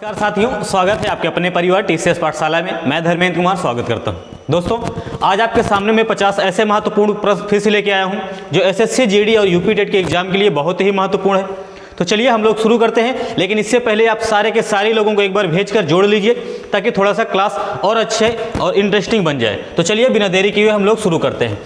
नमस्कार साथियों, स्वागत है आपके अपने परिवार टीसीएस पाठशाला में। मैं धर्मेंद्र कुमार स्वागत करता हूं। दोस्तों, आज आपके सामने मैं 50 ऐसे महत्वपूर्ण प्रश्न फिर से लेके आया हूं जो एसएससी, जीडी और यूपी टेट के एग्जाम के लिए बहुत ही महत्वपूर्ण है। तो चलिए हम लोग शुरू करते हैं, लेकिन इससे पहले आप सारे के सारे लोगों को एक बार भेजकर जोड़ लीजिए ताकि थोड़ा सा क्लास और अच्छे और इंटरेस्टिंग बन जाए। तो चलिए बिना देरी किए हम लोग शुरू करते हैं।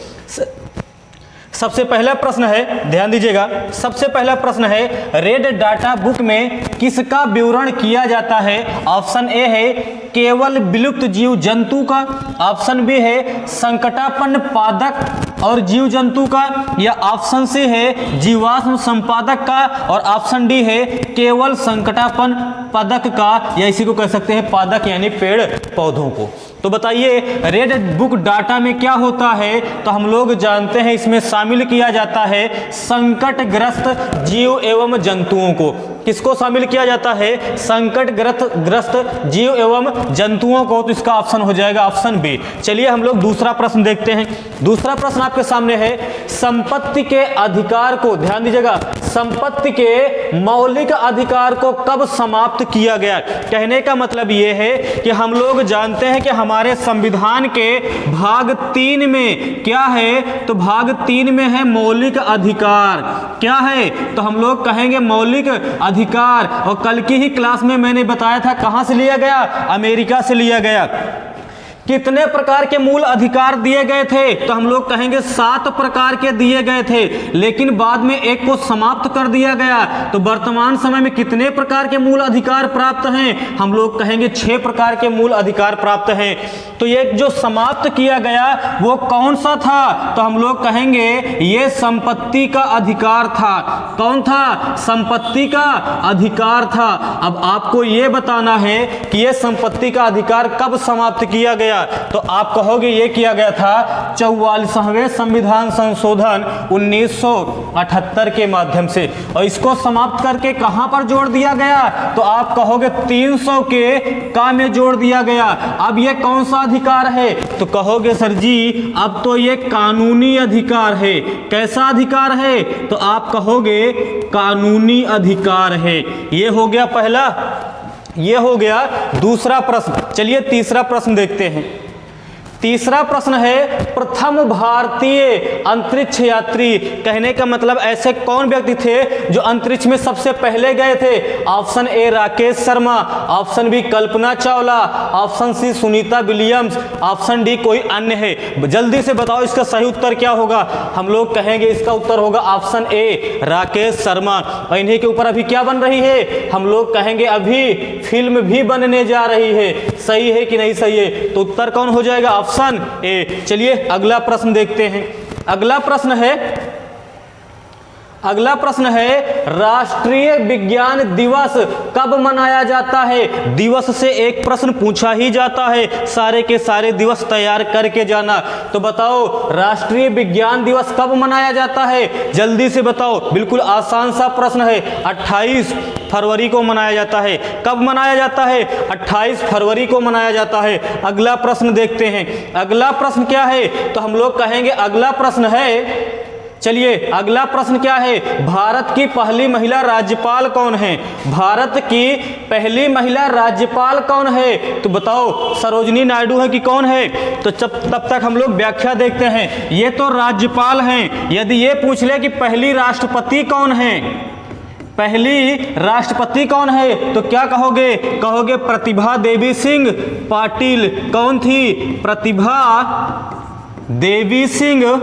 सबसे पहला प्रश्न है, ध्यान दीजिएगा। सबसे पहला प्रश्न है, रेड डाटा बुक में किसका विवरण किया जाता है? ऑप्शन ए है केवल विलुप्त जीव जंतु का, ऑप्शन बी है संकटापन्न पादक और जीव जंतु का, या ऑप्शन सी है जीवाश्म संपादक का, और ऑप्शन डी है केवल संकटापन्न पादक का, या इसी को कह सकते हैं पादक यानी पेड़ पौधों को। तो बताइए, रेड बुक डाटा में क्या होता है? तो हम लोग जानते हैं इसमें शामिल किया जाता है संकटग्रस्त जीव एवं जंतुओं को। किसको शामिल किया जाता है? संकटग्रस्त जीव एवं जंतुओं को। तो इसका ऑप्शन हो जाएगा ऑप्शन बी। चलिए हम लोग दूसरा प्रश्न देखते हैं। दूसरा प्रश्न आपके सामने है, संपत्ति के अधिकार को, ध्यान दीजिएगा, संपत्ति के मौलिक अधिकार को कब समाप्त किया गया? कहने का मतलब यह है कि हम लोग जानते हैं कि हमारे संविधान के भाग 3 में क्या है? तो भाग 3 में है मौलिक अधिकार। क्या है? तो हम लोग कहेंगे मौलिक अधिकार। और कल की ही क्लास में मैंने बताया था कहां से लिया गया? अमेरिका से लिया गया। कितने प्रकार के मूल अधिकार दिए गए थे? तो हम लोग कहेंगे 7 प्रकार के दिए गए थे, लेकिन बाद में एक को समाप्त कर दिया गया। तो वर्तमान समय में कितने प्रकार के मूल अधिकार प्राप्त हैं? हम लोग कहेंगे 6 प्रकार के मूल अधिकार प्राप्त हैं। तो ये जो समाप्त किया गया वो कौन सा था? तो हम लोग कहेंगे ये संपत्ति का अधिकार था। कौन था? संपत्ति का अधिकार था। अब आपको ये बताना है कि ये संपत्ति का अधिकार कब समाप्त किया गया? तो आप कहोगे ये किया गया था 44वें संविधान संशोधन 1978 के माध्यम से। और इसको समाप्त करके कहां पर जोड़ दिया गया? तो आप कहोगे 300 के का में जोड़ दिया गया। अब ये कौन सा अधिकार है? तो कहोगे सर जी अब तो ये कानूनी अधिकार है। कैसा अधिकार है? तो आप कहोगे कानूनी अधिकार है। ये हो गया पहला, ये हो गया दूसरा प्रश्न। चलिए तीसरा प्रश्न देखते हैं। तीसरा प्रश्न है, प्रथम भारतीय अंतरिक्ष यात्री। कहने का मतलब ऐसे कौन व्यक्ति थे जो अंतरिक्ष में सबसे पहले गए थे? Option A Rakesh Sharma, option B Kalpana Chawla, option C Sunita Williams, option D कोई अन्य है। जल्दी से बताओ इसका सही उत्तर क्या होगा? हम लोग कहेंगे इसका उत्तर होगा ऑप्शन ए राकेश शर्मा। और इन्हीं के ऊपर अभी क्या बन रही है? हम लोग कहेंगे अभी फिल्म भी बनने जा रही है। सही है कि नहीं सही है? तो उत्तर कौन हो जाएगा? Option A. चलिए अगला प्रश्न देखते हैं। अगला प्रश्न है राष्ट्रीय विज्ञान दिवस कब मनाया जाता है? दिवस से एक प्रश्न पूछा ही जाता है, सारे के सारे दिवस तैयार करके जाना। तो बताओ राष्ट्रीय विज्ञान दिवस कब मनाया जाता है? जल्दी से बताओ, बिल्कुल आसान सा प्रश्न है। 28 फरवरी को मनाया जाता है। कब मनाया जाता है? 28 फरवरी को मनाया जाता है। अगला प्रश्न देखते हैं। अगला प्रश्न क्या है? तो हम लोग कहेंगे अगला प्रश्न है, चलिए अगला प्रश्न क्या है? भारत की पहली महिला राज्यपाल कौन है? भारत की पहली महिला राज्यपाल कौन है? तो बताओ सरोजिनी नायडू है कि कौन है? तो तब तक हम लोग व्याख्या देखते हैं। ये तो राज्यपाल हैं। यदि ये पूछ ले कि पहली राष्ट्रपति कौन है, पहली राष्ट्रपति कौन है, तो क्या कहोगे? कहोगे प्रतिभा देवी सिंह पाटिल। कौन थी? प्रतिभा देवी सिंह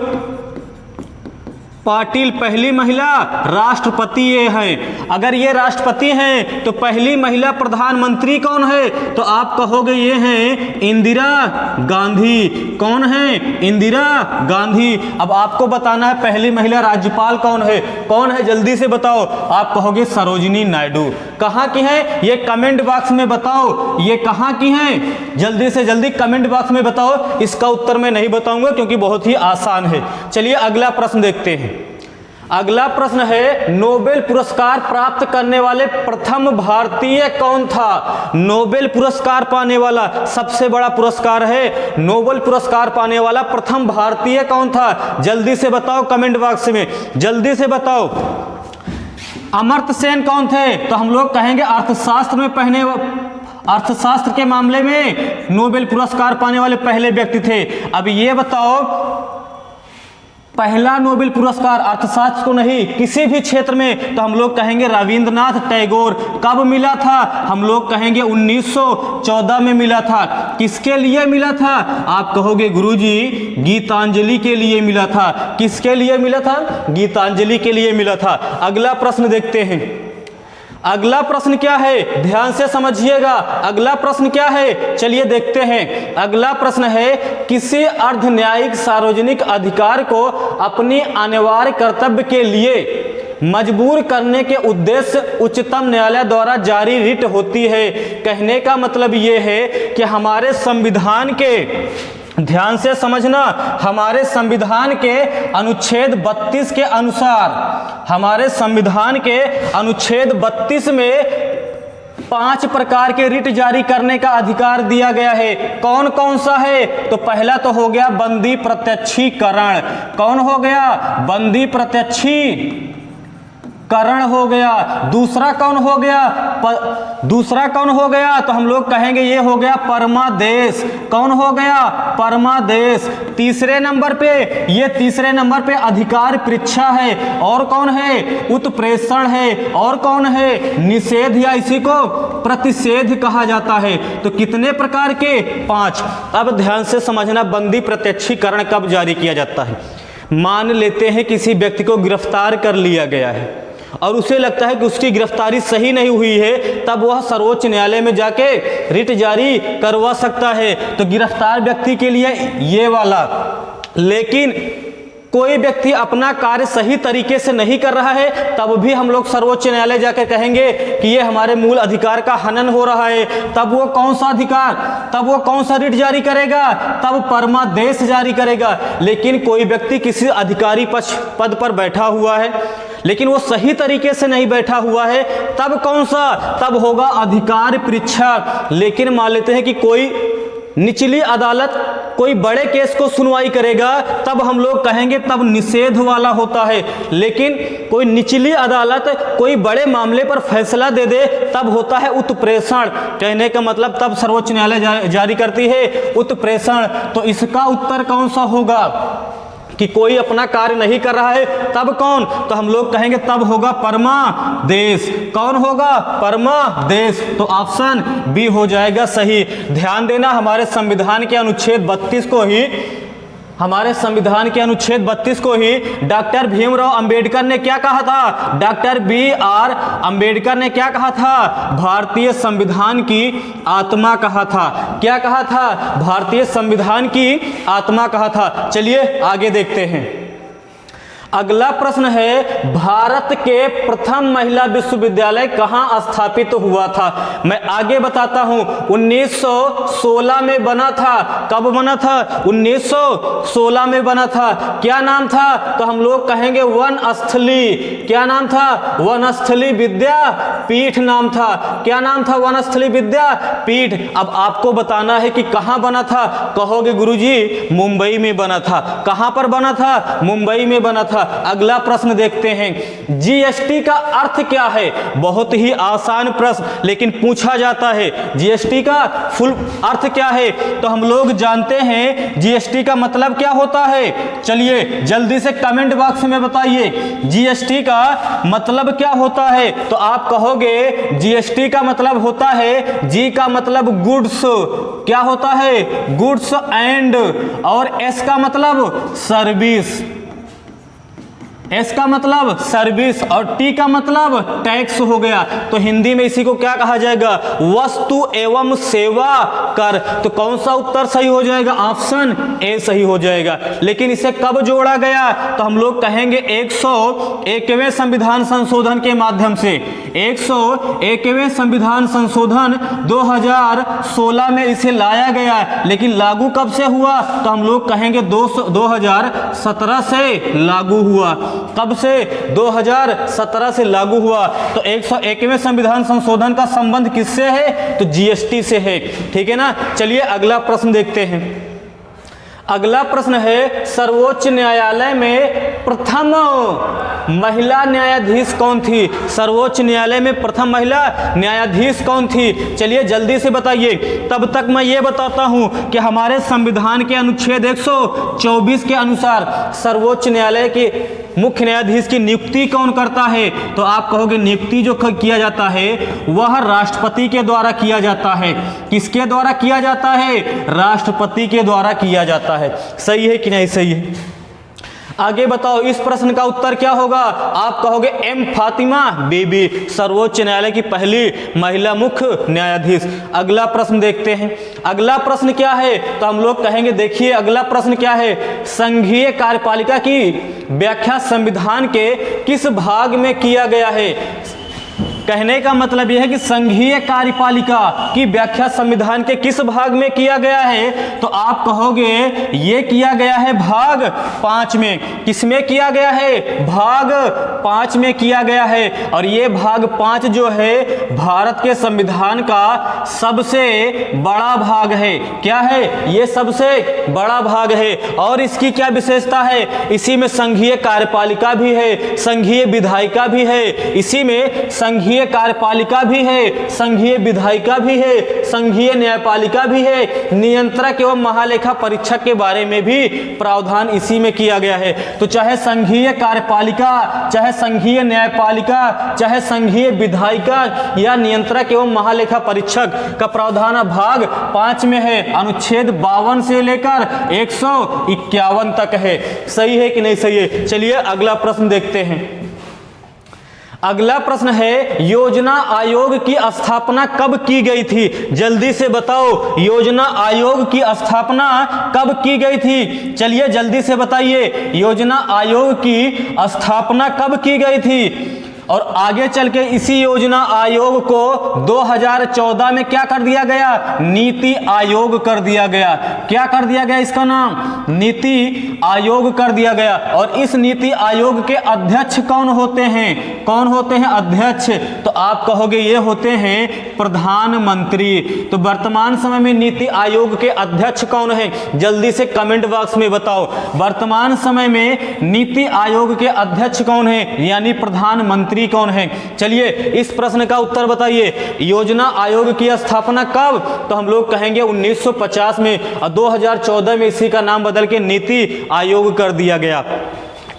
पाटिल पहली महिला राष्ट्रपति ये हैं। अगर ये राष्ट्रपति हैं तो पहली महिला प्रधानमंत्री कौन है? तो आप कहोगे ये हैं इंदिरा गांधी। कौन है? इंदिरा गांधी। अब आपको बताना है पहली महिला राज्यपाल कौन है? कौन है? जल्दी से बताओ। आप कहोगे सरोजिनी नायडू। कहाँ की हैं? ये कमेंट बॉक्स में बताओ, ये कहाँ की हैं? जल्दी से जल्दी कमेंट बॉक्स में बताओ। इसका उत्तर मैं नहीं बताऊंगा क्योंकि बहुत ही आसान है। चलिए अगला प्रश्न देखते हैं। अगला प्रश्न है, नोबेल पुरस्कार प्राप्त करने वाले प्रथम भारतीय कौन था? नोबेल पुरस्कार पाने वाला सबसे बड़ा पुरस्कार है। नोबेल पुरस्कार पाने वाला प्रथम भारतीय कौन था? जल्दी से बताओ कमेंट बॉक्स में, जल्दी से बताओ। अमर्त्य सेन कौन थे? तो हम लोग कहेंगे अर्थशास्त्र के मामले में नोबेल पुरस्कार पाने वाले पहले व्यक्ति थे। अब ये बताओ, पहला नोबेल पुरस्कार अर्थशास्त्र को नहीं, किसी भी क्षेत्र में, तो हम लोग कहेंगे रविंद्रनाथ टैगोर। कब मिला था? हम लोग कहेंगे 1914 में मिला था। किसके लिए मिला था? आप कहोगे गुरुजी गीतांजलि के लिए मिला था। किसके लिए मिला था? गीतांजलि के लिए मिला था। अगला प्रश्न देखते हैं। अगला प्रश्न क्या है? ध्यान से समझिएगा। अगला प्रश्न क्या है? चलिए देखते हैं। अगला प्रश्न है, किसी अर्ध न्यायिक सार्वजनिक अधिकार को अपनी अनिवार्य कर्तव्य के लिए मजबूर करने के उद्देश्य उच्चतम न्यायालय द्वारा जारी रिट होती है। कहने का मतलब ये है कि हमारे संविधान के, ध्यान से समझना, हमारे संविधान के अनुच्छेद 32 के अनुसार, हमारे संविधान के अनुच्छेद 32 में 5 प्रकार के रिट जारी करने का अधिकार दिया गया है। कौन कौन सा है? तो पहला तो हो गया बंदी प्रत्यक्षीकरण। कौन हो गया? बंदी प्रत्यक्षीकरण हो गया। दूसरा कौन हो गया? दूसरा कौन हो गया? तो हम लोग कहेंगे ये हो गया परमादेश। कौन हो गया? परमादेश। तीसरे नंबर पे, ये तीसरे नंबर पे अधिकार परीक्षा है। और कौन है? उत्प्रेषण है। और कौन है? निषेध, या इसी को प्रतिषेध कहा जाता है। तो कितने प्रकार के? 5। अब ध्यान से समझना, बंदी प्रत्यक्षीकरण कब जारी किया जाता है? मान लेते हैं किसी व्यक्ति को गिरफ्तार कर लिया गया है और उसे लगता है कि उसकी गिरफ्तारी सही नहीं हुई है, तब वह सर्वोच्च न्यायालय में जाके रिट जारी करवा सकता है। तो गिरफ्तार व्यक्ति के लिए ये वाला। लेकिन कोई व्यक्ति अपना कार्य सही तरीके से नहीं कर रहा है, तब भी हम लोग सर्वोच्च न्यायालय जाकर कहेंगे कि ये हमारे मूल अधिकार का हनन हो रहा है। तब वो कौन सा अधिकार, तब वो कौन सा रिट जारी करेगा? तब परमादेश जारी करेगा। लेकिन कोई व्यक्ति किसी अधिकारी पद पर बैठा हुआ है, लेकिन वो सही तरीके से नहीं बैठा हुआ है, तब कौन सा? तब होगा अधिकार परीक्षा। लेकिन मान लेते हैं कि कोई निचली अदालत कोई बड़े केस को सुनवाई करेगा, तब हम लोग कहेंगे तब निषेध वाला होता है। लेकिन कोई निचली अदालत कोई बड़े मामले पर फैसला दे दे, तब होता है उत्प्रेषण। कहने का मतलब तब सर्वोच्च न्यायालय जारी करती है उत्प्रेषण। तो इसका उत्तर कौन सा होगा? कि कोई अपना कार्य नहीं कर रहा है, तब कौन? तो हम लोग कहेंगे तब होगा परमादेश। कौन होगा? परमादेश। तो ऑप्शन बी हो जाएगा सही। ध्यान देना, हमारे संविधान के अनुच्छेद 32 को ही, हमारे संविधान के अनुच्छेद 32 को ही डॉक्टर भीमराव अंबेडकर ने क्या कहा था? डॉक्टर BR अंबेडकर ने क्या कहा था? भारतीय संविधान की आत्मा कहा था। क्या कहा था? भारतीय संविधान की आत्मा कहा था। चलिए आगे देखते हैं। अगला प्रश्न है, भारत के प्रथम महिला विश्वविद्यालय कहाँ स्थापित हुआ था? मैं आगे बताता हूँ। 1916 में बना था। कब बना था? 1916 में बना था। क्या नाम था? तो हम लोग कहेंगे वनस्थली। क्या नाम था? वनस्थली विद्यापीठ नाम था। क्या नाम था? वनस्थली विद्यापीठ। अब आपको बताना है कि कहाँ बना था। कहोगे गुरुजी मुंबई में बना था। कहाँ पर बना था? मुंबई में बना था। अगला प्रश्न देखते हैं, जीएसटी का अर्थ क्या है? बहुत ही आसान प्रश्न, लेकिन पूछा जाता है। जीएसटी का फुल अर्थ क्या है? तो हम लोग जानते हैं जीएसटी का मतलब क्या होता है। चलिए जल्दी से कमेंट बॉक्स में बताइए जीएसटी का मतलब क्या होता है। तो आप कहोगे जीएसटी का मतलब होता है, जी का मतलब गुड्स, क्या होता है? गुड्स एंड, और एस का मतलब सर्विस, एस का मतलब सर्विस, और टी का मतलब टैक्स हो गया। तो हिंदी में इसी को क्या कहा जाएगा? वस्तु एवं सेवा कर। तो कौन सा उत्तर सही हो जाएगा? ऑप्शन ए सही हो जाएगा। लेकिन इसे कब जोड़ा गया? तो हम लोग कहेंगे 101वें संविधान संशोधन के माध्यम से। 101वें संविधान संशोधन 2016 में इसे लाया गया। लेकिन लागू कब से हुआ? तो हम लोग कहेंगे 2017 से लागू हुआ। कब से? 2017 से लागू हुआ। तो 101वें संविधान संशोधन का संबंध किससे है? तो जीएसटी से है। ठीक है ना। चलिए अगला प्रश्न देखते हैं। अगला प्रश्न है, सर्वोच्च न्यायालय में प्रथम महिला न्यायाधीश कौन थी? सर्वोच्च न्यायालय में प्रथम महिला न्यायाधीश कौन थी? चलिए जल्दी से बताइए। तब तक मैं ये बताता हूं कि हमारे संविधान के अनुच्छेद 124 के अनुसार सर्वोच्च न्यायालय के मुख्य न्यायाधीश की नियुक्ति कौन करता है? तो आप कहोगे नियुक्ति जो किया जाता है वह राष्ट्रपति के द्वारा किया जाता है। किसके द्वारा किया जाता है? राष्ट्रपति के द्वारा किया जाता है। सही है कि नहीं सही है? आगे बताओ, इस प्रश्न का उत्तर क्या होगा? आप कहोगे एम फातिमा बीबी, सर्वोच्च न्यायालय की पहली महिला मुख्य न्यायाधीश। अगला प्रश्न देखते हैं। अगला प्रश्न क्या है? तो हम लोग कहेंगे, देखिए अगला प्रश्न क्या है, संघीय कार्यपालिका की व्याख्या संविधान के किस भाग में किया गया है? कहने का मतलब यह है कि संघीय कार्यपालिका की व्याख्या संविधान के किस भाग में किया गया है? तो आप कहोगे ये किया गया है भाग 5 में। किसमें किया गया है? भाग 5 में किया गया है। और ये भाग 5 जो है भारत के संविधान का सबसे बड़ा भाग है। क्या है? ये सबसे बड़ा भाग है। और इसकी क्या विशेषता है? इसी में संघीय कार्यपालिका भी है, संघीय विधायिका भी है, इसी में संघीय कार्यपालिका भी है, संघीय विधायिका भी है, संघीय न्यायपालिका भी है, नियंत्रक एवं महालेखा परीक्षक के बारे में भी प्रावधान इसी में किया गया है। तो चाहे संघीय कार्यपालिका, चाहे संघीय न्यायपालिका, चाहे संघीय विधायिका या नियंत्रक एवं महालेखा परीक्षक का प्रावधान भाग 5 में है। अनुच्छेद 52 से लेकर 151 तक है। सही है कि नहीं सही है? चलिए अगला प्रश्न देखते हैं। अगला प्रश्न है, योजना आयोग की स्थापना कब की गई थी? जल्दी से बताओ, योजना आयोग की स्थापना कब की गई थी? चलिए जल्दी से बताइए, योजना आयोग की स्थापना कब की गई थी? और आगे चल के इसी योजना आयोग को 2014 में क्या कर दिया गया? नीति आयोग कर दिया गया। क्या कर दिया गया? इसका नाम नीति आयोग कर दिया गया। और इस नीति आयोग के अध्यक्ष कौन होते हैं? कौन होते हैं अध्यक्ष? तो आप कहोगे ये होते हैं प्रधानमंत्री। तो वर्तमान समय में नीति आयोग के अध्यक्ष कौन है? जल्दी से कमेंट बॉक्स में बताओ, वर्तमान समय में नीति आयोग के अध्यक्ष कौन है, यानी प्रधानमंत्री कौन है? चलिए इस प्रश्न का उत्तर बताइए, योजना आयोग की स्थापना कब? तो हम लोग कहेंगे 1950 में, और 2014 में इसी का नाम बदल के नीति आयोग कर दिया गया।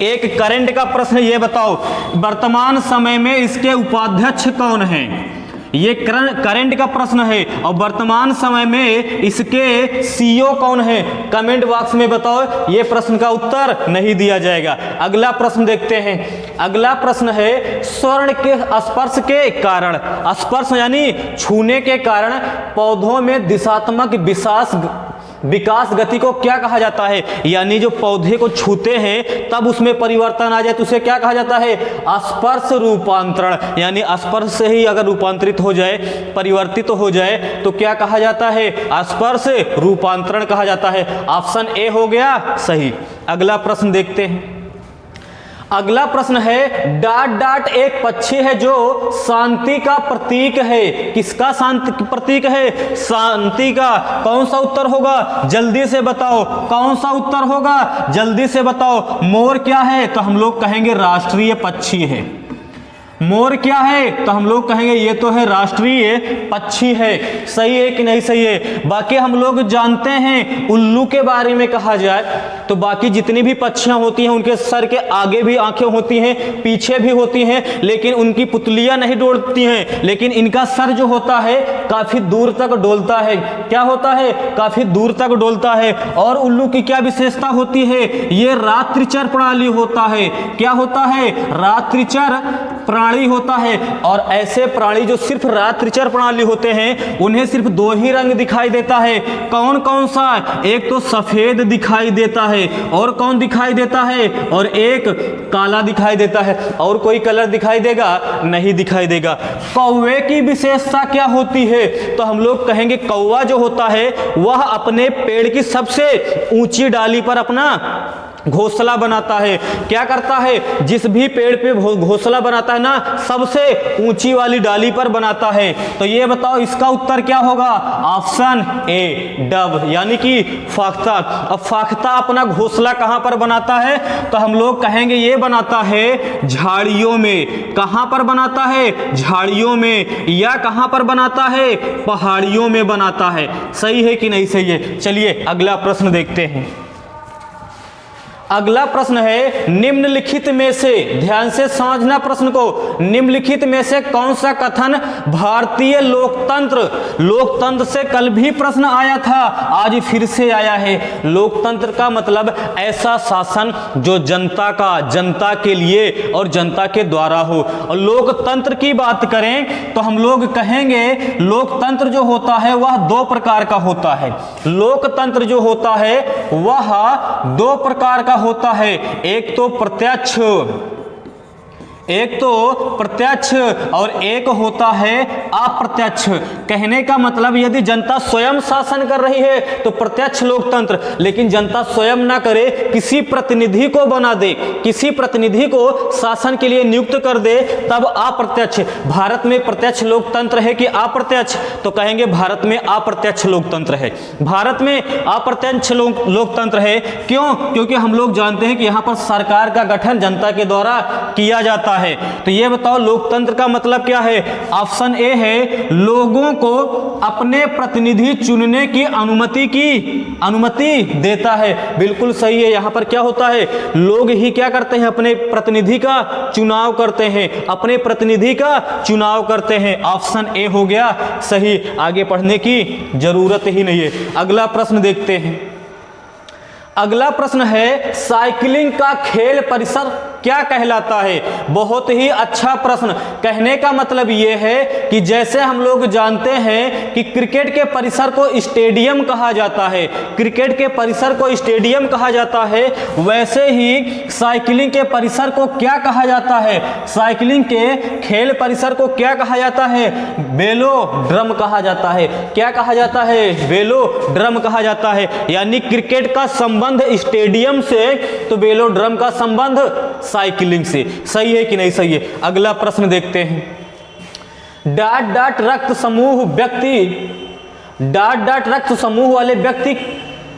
एक करंट का प्रश्न ये बताओ, वर्तमान समय में इसके उपाध्यक्ष कौन हैं? ये करंट का प्रश्न है। और वर्तमान समय में इसके सीईओ कौन है? कमेंट बॉक्स में बताओ, ये प्रश्न का उत्तर नहीं दिया जाएगा। अगला प्रश्न देखते हैं। अगला प्रश्न है, स्वर्ण के स्पर्श के कारण, स्पर्श यानी छूने के कारण पौधों में दिशात्मक विकास गति को क्या कहा जाता है? यानी जो पौधे को छूते हैं तब उसमें परिवर्तन आ जाए तो उसे क्या कहा जाता है? स्पर्श रूपांतरण। यानी स्पर्श से ही अगर रूपांतरित हो जाए, परिवर्तित हो जाए तो क्या कहा जाता है? स्पर्श रूपांतरण कहा जाता है। ऑप्शन ए हो गया सही। अगला प्रश्न देखते हैं। अगला प्रश्न है, डाट डाट एक पक्षी है जो शांति का प्रतीक है। किसका शांति प्रतीक है? शांति का। कौन सा उत्तर होगा? जल्दी से बताओ, कौन सा उत्तर होगा? जल्दी से बताओ। मोर क्या है? तो हम लोग कहेंगे राष्ट्रीय पक्षी है। मोर क्या है? तो हम लोग कहेंगे ये तो है राष्ट्रीय पक्षी है। सही है कि नहीं सही है? बाकी हम लोग जानते हैं उल्लू के बारे में कहा जाए तो बाकी जितनी भी पक्षियां होती हैं उनके सर के आगे भी आंखें होती हैं, पीछे भी होती हैं, लेकिन उनकी पुतलियां नहीं डोलती हैं। लेकिन इनका सर जो होता है काफी दूर तक डोलता है। क्या होता है? काफी दूर तक डोलता है। और उल्लू की क्या विशेषता होती है? ये रात्रिचर प्रणाली होता है। क्या होता है? रात्रिचर प्राणी होता है। और ऐसे प्राणी जो सिर्फ रात्रिचर प्रणाली होते हैं उन्हें सिर्फ 2 ही रंग दिखाई देता है। कौन कौन सा? एक तो सफेद दिखाई देता है, और कौन दिखाई देता है? और एक काला दिखाई देता है। और कोई कलर दिखाई देगा? नहीं दिखाई देगा। कौवे की विशेषता क्या होती है? तो हम लोग कहेंगे कौवा जो होता है वह अपने पेड़ की सबसे ऊंची डाली पर अपना घोंसला बनाता है। क्या करता है? जिस भी पेड़ पे घोंसला बनाता है ना, सबसे ऊंची वाली डाली पर बनाता है। तो ये बताओ इसका उत्तर क्या होगा? ऑप्शन ए डब, यानी कि फाख्ता। अब फाख्ता अपना घोंसला कहां पर बनाता है? तो हम लोग कहेंगे ये बनाता है झाड़ियों में। कहां पर बनाता है? झाड़ियों में। या कहां पर बनाता है? पहाड़ियों में बनाता है। सही है कि नहीं सही है? चलिए अगला प्रश्न देखते हैं। अगला प्रश्न है निम्नलिखित में से, ध्यान से समझना प्रश्न को, निम्नलिखित में से कौन सा कथन भारतीय लोकतंत्र से कल भी प्रश्न आया था, आज फिर से आया है। लोकतंत्र का मतलब ऐसा शासन जो जनता के लिए और जनता के द्वारा हो। और लोकतंत्र की बात करें तो हम लोग कहेंगे लोकतंत्र जो होता है वह दो प्रकार का होता है। लोकतंत्र जो होता है वह दो प्रकार का होता है। एक तो प्रत्यक्ष और एक होता है अप्रत्यक्ष। कहने का मतलब यदि जनता स्वयं शासन कर रही है तो प्रत्यक्ष लोकतंत्र, लेकिन जनता स्वयं ना करे, किसी प्रतिनिधि को बना दे, किसी प्रतिनिधि को शासन के लिए नियुक्त कर दे, तब अप्रत्यक्ष। भारत में प्रत्यक्ष लोकतंत्र है कि अप्रत्यक्ष? तो कहेंगे भारत में अप्रत्यक्ष लोकतंत्र है। भारत में अप्रत्यक्ष लोकतंत्र है। क्यों? क्योंकि हम लोग जानते हैं कि यहाँ पर सरकार का गठन जनता के द्वारा किया जाता है। तो ये बताओ लोकतंत्र का मतलब क्या है? ऑप्शन ए है लोगों को अपने प्रतिनिधि चुनने की अनुमति देता है। बिल्कुल सही है। यहां पर क्या होता है? लोग ही क्या करते हैं? अपने प्रतिनिधि का चुनाव करते हैं, अपने प्रतिनिधि का चुनाव करते हैं। ऑप्शन ए हो गया सही। आगे पढ़ने की जरूरत ही नहीं है। अगला प्रश्न देखते हैं। अगला प्रश्न है साइकिलिंग का खेल परिसर क्या कहलाता है? बहुत ही अच्छा प्रश्न। कहने का मतलब यह है कि जैसे हम लोग जानते हैं कि क्रिकेट के परिसर को स्टेडियम कहा जाता है, क्रिकेट के परिसर को स्टेडियम कहा जाता है, वैसे ही साइकिलिंग के परिसर को क्या कहा जाता है? साइकिलिंग के खेल परिसर को क्या कहा जाता है? वेलोड्रम कहा जाता है। क्या कहा जाता है? वेलोड्रम कहा जाता है। यानी क्रिकेट का संबंध स्टेडियम से तो वेलोड्रम का संबंध साइकिलिंग से। सही है कि नहीं सही है? अगला प्रश्न देखते हैं। डॉट रक्त समूह वाले व्यक्ति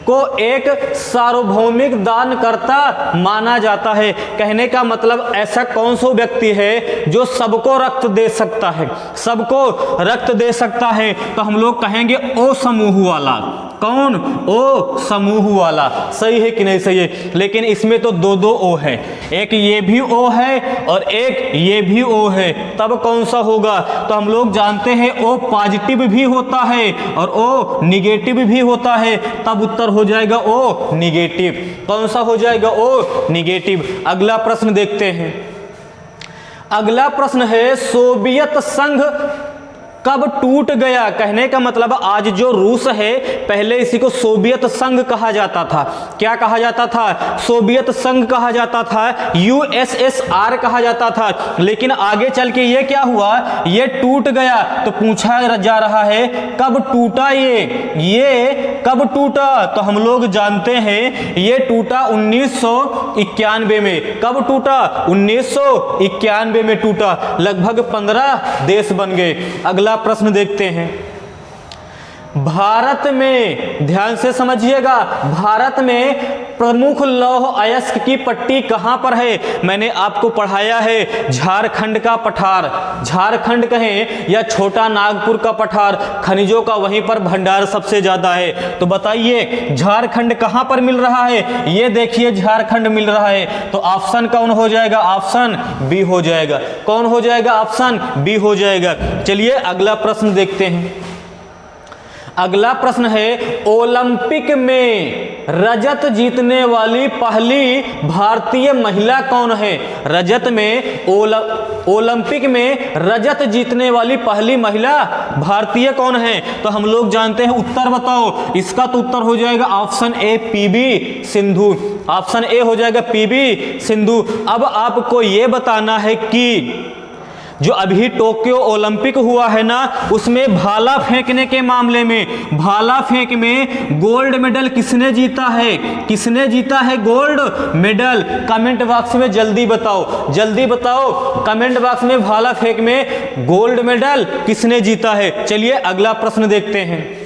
को एक सार्वभौमिक दानकर्ता माना जाता है। कहने का मतलब ऐसा कौन सा व्यक्ति है जो सबको रक्त दे सकता है? सबको रक्त दे सकता है तो हम लोग कहेंगे ओ समूह वाला। कौन? ओ समूह वाला। सही है कि नहीं सही है? लेकिन इसमें तो दो ओ है, एक ये भी ओ है और एक ये भी ओ है, तब कौन सा होगा? तो हम लोग जानते हैं ओ पॉजिटिव भी होता है और ओ निगेटिव भी होता है, तब उत्तर हो जाएगा ओ निगेटिव। कौन सा हो जाएगा? O negative. अगला प्रश्न देखते हैं। अगला प्रश्न है सोवियत संघ कब टूट गया? कहने का मतलब आज जो रूस है पहले इसी को सोवियत संघ कहा जाता था। क्या कहा जाता था? सोवियत संघ कहा जाता था, यूएसएसआर कहा जाता था। लेकिन आगे चल के ये क्या हुआ? ये टूट गया। तो पूछा जा रहा है कब टूटा? ये कब टूटा? तो हम लोग जानते हैं ये टूटा 1991 में। कब टूटा? 1991 में टूटा। लगभग 15 देश बन गए। अगला प्रश्न देखते हैं। भारत में, ध्यान से समझिएगा, भारत में प्रमुख लौह अयस्क की पट्टी कहां पर है? मैंने आपको पढ़ाया है झारखंड का पठार। झारखंड कहें या छोटा नागपुर का पठार, खनिजों का वहीं पर भंडार सबसे ज्यादा है। तो बताइए झारखंड कहां पर मिल रहा है? ये देखिए झारखंड मिल रहा है। तो ऑप्शन कौन हो जाएगा? ऑप्शन बी हो जाएगा। कौन हो जाएगा? ऑप्शन बी हो जाएगा। चलिए अगला प्रश्न देखते हैं। अगला प्रश्न है ओलंपिक में रजत जीतने वाली पहली भारतीय महिला कौन है? ओलंपिक में रजत जीतने वाली पहली महिला भारतीय कौन है? तो हम लोग जानते हैं। उत्तर बताओ। इसका तो उत्तर हो जाएगा option A PV Sindhu. Option A हो जाएगा पीवी सिंधु। अब आपको यह बताना है कि जो अभी टोक्यो ओलंपिक हुआ है ना, उसमें भाला फेंकने के मामले में, भाला फेंक में गोल्ड मेडल किसने जीता है? किसने जीता है गोल्ड मेडल? कमेंट बॉक्स में जल्दी बताओ, जल्दी बताओ कमेंट बॉक्स में, भाला फेंक में गोल्ड मेडल किसने जीता है? चलिए अगला प्रश्न देखते हैं।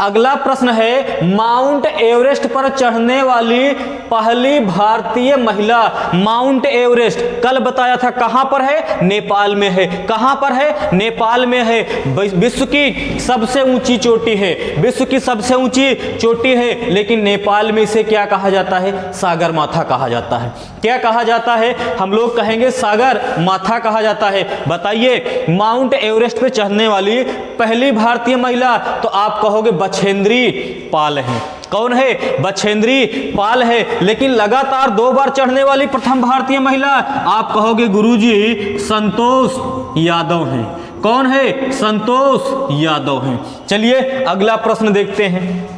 अगला प्रश्न है, माउंट एवरेस्ट पर चढ़ने वाली पहली भारतीय महिला। माउंट एवरेस्ट कल बताया था कहां पर है? नेपाल में है। कहां पर है? नेपाल में है। विश्व की सबसे ऊंची चोटी है, विश्व की सबसे ऊंची चोटी है, लेकिन नेपाल में इसे क्या कहा जाता है? सागर माथा कहा जाता है। क्या कहा जाता है? हम लोग कहेंगे सागर माथा कहा जाता है। बताइए, माउंट एवरेस्ट पे चढ़ने वाली पहली भारतीय महिला, तो आप कहोगे बछेंद्री पाल है। कौन है? बछेंद्री पाल है। लेकिन लगातार 2 बार चढ़ने वाली प्रथम भारतीय महिला, आप कहोगे गुरुजी संतोष यादव हैं। कौन है? संतोष यादव हैं। चलिए अगला प्रश्न देखते हैं।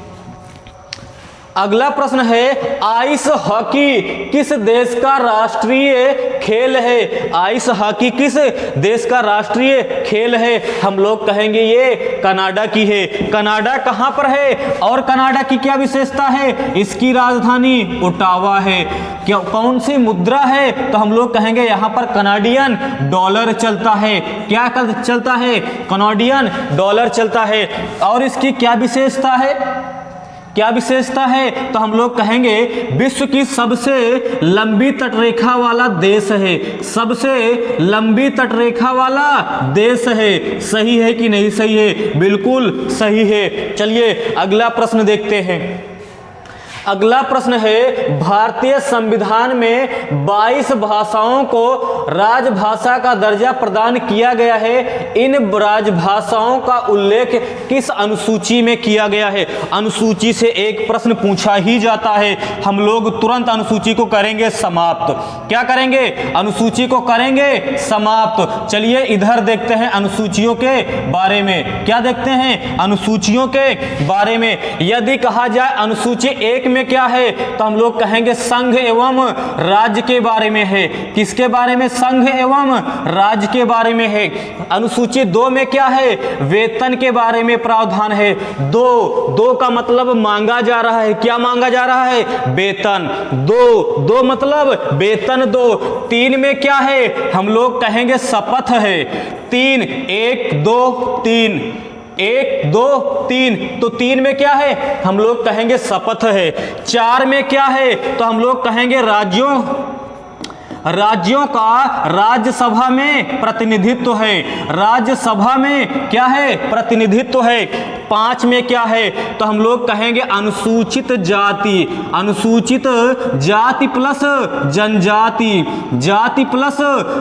अगला प्रश्न है, आइस हॉकी किस देश का राष्ट्रीय खेल है? आइस हॉकी किस देश का राष्ट्रीय खेल है? हम लोग कहेंगे ये कनाडा की है। कनाडा कहां पर है? और कनाडा की क्या विशेषता है? इसकी राजधानी ओटावा है। क्या कौन सी मुद्रा है? तो हम लोग कहेंगे यहां पर कनाडियन डॉलर चलता है। क्या चलता है? कनाडियन डॉलर चलता है। और इसकी क्या विशेषता है? क्या विशेषता है? तो हम लोग कहेंगे विश्व की सबसे लंबी तटरेखा वाला देश है। सबसे लंबी तटरेखा वाला देश है। सही है कि नहीं सही है? बिल्कुल सही है। चलिए अगला प्रश्न देखते हैं। अगला प्रश्न है, भारतीय संविधान में 22 भाषाओं को राजभाषा का दर्जा प्रदान किया गया है। इन राजभाषाओं का उल्लेख किस अनुसूची में किया गया है? अनुसूची से एक प्रश्न पूछा ही जाता है। हम लोग तुरंत अनुसूची को करेंगे समाप्त। क्या करेंगे? अनुसूची को करेंगे समाप्त। चलिए इधर देखते हैं अनुसूचियों के बारे में। क्या देखते हैं? अनुसूचियों के बारे में। यदि कहा जाए अनुसूची 1 में क्या है, तो हम लोग कहेंगे संघ एवं राज्य के बारे में है। किसके बारे में? संघ एवं राज्य के बारे में है। अनुसूची 2 में क्या है? वेतन के बारे में प्रावधान है। दो का मतलब मांगा जा रहा है। क्या मांगा जा रहा है? वेतन। दो मतलब वेतन 2। 3 में क्या है? हम लोग कहेंगे शपथ है। 3 1 2 3 1 2 3, तो 3 में क्या है? हम लोग कहेंगे शपथ है। 4 में क्या है? तो हम लोग कहेंगे राज्यों का राज्यसभा में प्रतिनिधित्व है। राज्यसभा में क्या है? प्रतिनिधित्व है। 5 में क्या है? तो हम लोग कहेंगे अनुसूचित जाति। अनुसूचित जाति प्लस जनजाति, जाति प्लस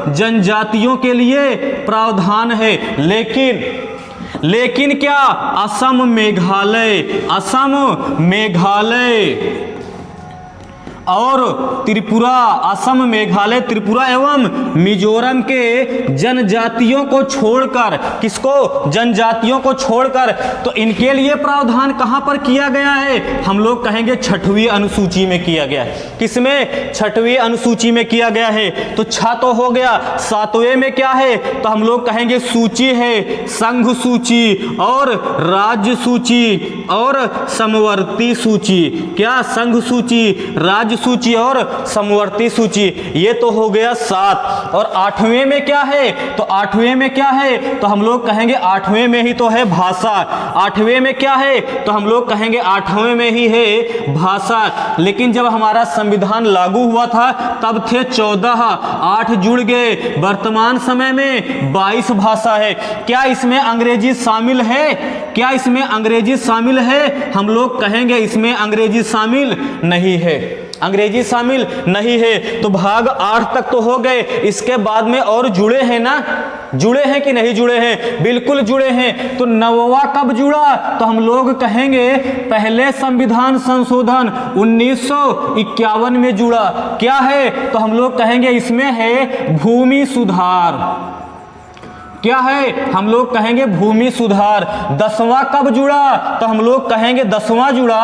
जनजातियों के लिए प्रावधान है। लेकिन क्या? असम मेघालय, असम मेघालय और त्रिपुरा, असम मेघालय त्रिपुरा एवं मिजोरम के जनजातियों को छोड़कर, किसको? जनजातियों को छोड़कर, तो इनके लिए प्रावधान कहां पर किया गया है? हम लोग कहेंगे 6वीं अनुसूची में किया गया है। किसमें? 6वीं अनुसूची में किया गया है। तो 6 तो हो गया। 7वें में क्या है? तो हम लोग कहेंगे सूची है, संघ सूची और राज्य सूची और समवर्ती सूची। क्या? संघ सूची, राज्य सूची और समवर्ती सूची। ये तो हो गया 7। और 8वें में क्या है? तो 8वें में क्या है? तो हम लोग कहेंगे 8वें में ही तो है भाषा। 8वें में क्या है? तो हम लोग कहेंगे 8वें में ही है भाषा। लेकिन जब हमारा संविधान लागू हुआ था तब थे 14, 8 जुड़ गए। वर्तमान समय में 22 भाषा है। क्या इसमें अंग्रेजी शामिल है? क्या इसमें अंग्रेजी शामिल है? हम लोग कहेंगे इसमें अंग्रेजी शामिल नहीं है। अंग्रेजी शामिल नहीं है। तो भाग 8 तक तो हो गए। इसके बाद में और जुड़े हैं ना? जुड़े हैं कि नहीं जुड़े हैं? बिल्कुल जुड़े हैं। तो 9वां कब जुड़ा? तो हम लोग कहेंगे पहले संविधान संशोधन 1951 में जुड़ा। क्या है? तो हम लोग कहेंगे इसमें है भूमि सुधार। क्या है? हम लोग कहेंगे भूमि सुधार। 10वां कब जुड़ा? तो हम लोग कहेंगे 10वां जुड़ा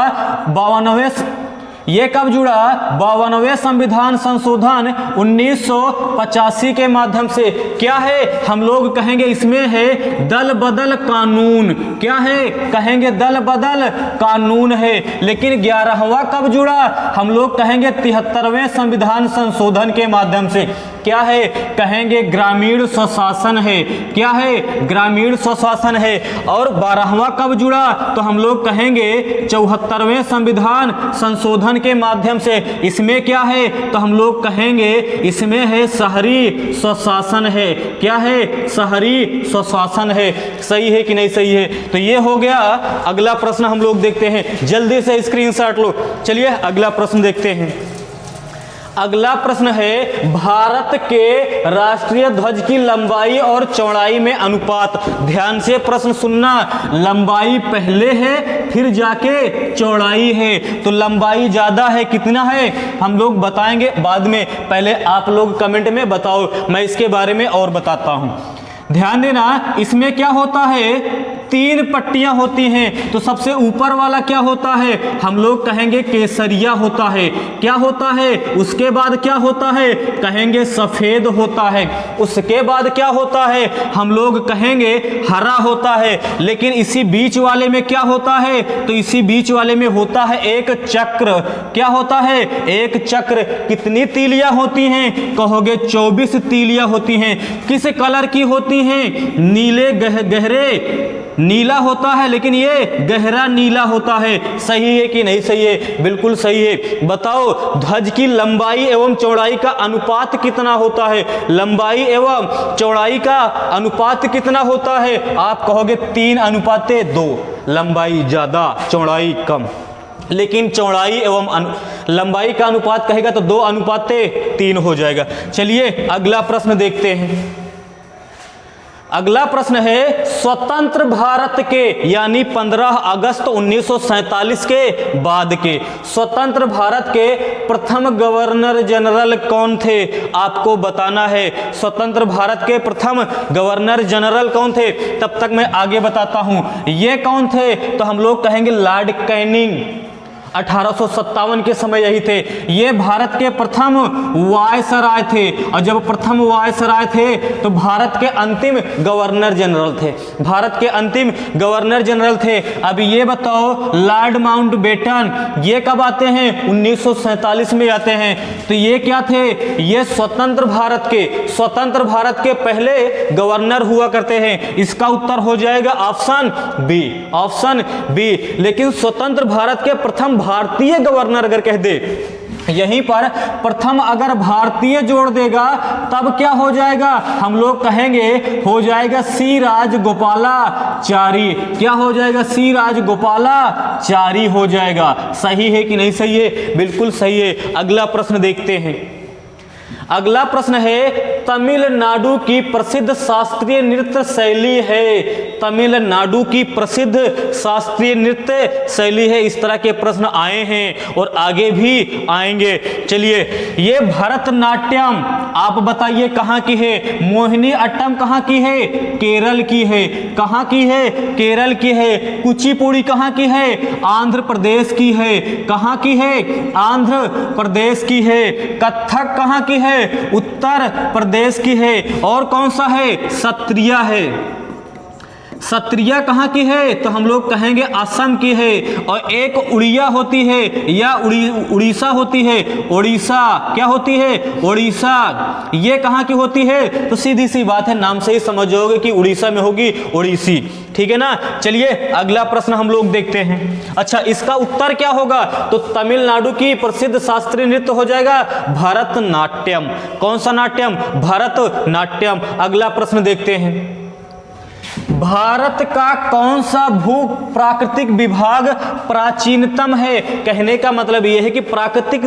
ये कब जुड़ा? 52वें संविधान संशोधन 1985 के माध्यम से। क्या है? हम लोग कहेंगे इसमें है दल बदल कानून। क्या है? कहेंगे दल बदल कानून है। लेकिन 11वां कब जुड़ा? हम लोग कहेंगे 73वें संविधान संशोधन के माध्यम से। क्या है? कहेंगे ग्रामीण स्वशासन है। क्या है? ग्रामीण स्वशासन है। और 12वां कब जुड़ा? तो हम लोग कहेंगे 74वें संविधान संशोधन के माध्यम से। इसमें क्या है? तो हम लोग कहेंगे इसमें है शहरी स्वशासन है। क्या है? शहरी स्वशासन है। सही है कि नहीं सही है? तो ये हो गया। अगला प्रश्न हम लोग देखते हैं, जल्दी से स्क्रीनशॉट लो। चलिए अगला प्रश्न देखते हैं। अगला प्रश्न है भारत के राष्ट्रीय ध्वज की लंबाई और चौड़ाई में अनुपात। ध्यान से प्रश्न सुनना, लंबाई पहले है फिर जाके चौड़ाई है। तो लंबाई ज्यादा है, कितना है हम लोग बताएंगे बाद में, पहले आप लोग कमेंट में बताओ, मैं इसके बारे में और बताता हूं। ध्यान देना, इसमें क्या होता है? 3 पट्टियां होती हैं। तो सबसे ऊपर वाला क्या होता है? हम लोग कहेंगे केसरिया होता है। क्या होता है? उसके बाद क्या होता है? कहेंगे सफेद होता है। उसके बाद क्या होता है? हम लोग कहेंगे हरा होता है। लेकिन इसी बीच वाले में क्या होता है? तो इसी बीच वाले में होता है एक चक्र। क्या होता है? एक चक्र। कितनी तीलियां होती हैं? कहोगे 24 तीलियां होती हैं। किस कलर की होती हैं? नीले गहरे नीला होता है, लेकिन ये गहरा नीला होता है। सही है कि नहीं सही है? बिल्कुल सही है। बताओ ध्वज की लंबाई एवं चौड़ाई का अनुपात कितना होता है? लंबाई एवं चौड़ाई का अनुपात कितना होता है? आप कहोगे 3:2। लंबाई ज्यादा चौड़ाई कम, लेकिन चौड़ाई एवं लंबाई का अनुपात कहेगा तो 2:3 हो जाएगा। चलिए अगला प्रश्न देखते हैं। अगला प्रश्न है स्वतंत्र भारत के यानी 15 अगस्त 1947 के बाद के स्वतंत्र भारत के प्रथम गवर्नर जनरल कौन थे? आपको बताना है स्वतंत्र भारत के प्रथम गवर्नर जनरल कौन थे। तब तक मैं आगे बताता हूं। ये कौन थे? तो हम लोग कहेंगे लॉर्ड कैनिंग। 1857 के समय यही थे। ये भारत के प्रथम वायसराय थे। और जब प्रथम वायसराय थे तो भारत के अंतिम गवर्नर जनरल थे। भारत के अंतिम गवर्नर जनरल थे। अब ये बताओ लॉर्ड माउंटबेटन ये कब आते हैं? 1947 में आते हैं। तो ये क्या थे? ये स्वतंत्र भारत के पहले गवर्नर हुआ करते हैं। इसका उत्तर हो जाएगा ऑप्शन बी। Option B. लेकिन स्वतंत्र भारत के प्रथम भारतीय गवर्नर अगर कह दे, यहीं पर प्रथम अगर भारतीय जोड़ देगा तब क्या हो जाएगा? हम लोग कहेंगे हो जाएगा सी राजगोपालाचारी। क्या हो जाएगा? सी राजगोपालाचारी हो जाएगा। सही है कि नहीं सही है? बिल्कुल सही है। अगला प्रश्न देखते हैं। अगला प्रश्न है तमिलनाडु की प्रसिद्ध शास्त्रीय नृत्य शैली है। तमिलनाडु की प्रसिद्ध शास्त्रीय नृत्य शैली है। इस तरह के प्रश्न आए हैं और आगे भी आएंगे। चलिए ये भरतनाट्यम आप बताइए कहाँ की है? मोहिनी अट्टम कहाँ की है? केरल की है। कहाँ की है? केरल की है। कुचिपुड़ी कहाँ की है? आंध्र प्रदेश की है। कहाँ की है? आंध्र प्रदेश की है। कथक कहाँ की है? उत्तर प्रदेश की है। और कौन सा है? सत्रिया है। सत्रिया कहाँ की है? तो हम लोग कहेंगे असम की है। और एक उड़िया होती है या उड़ीसा होती है। उड़ीसा क्या होती है? उड़ीसा। ये कहाँ की होती है? तो सीधी सी बात है, नाम से ही समझ जाओगे कि उड़ीसा में होगी उड़ीसी। ठीक है ना। चलिए अगला प्रश्न हम लोग देखते हैं। अच्छा इसका उत्तर क्या होगा? तो तमिलनाडु की प्रसिद्ध शास्त्रीय नृत्य हो जाएगा भरतनाट्यम। कौन सा नाट्यम? भरतनाट्यम। अगला प्रश्न देखते हैं। भारत का कौन सा भू प्राकृतिक विभाग प्राचीनतम है? कहने का मतलब यह है कि प्राकृतिक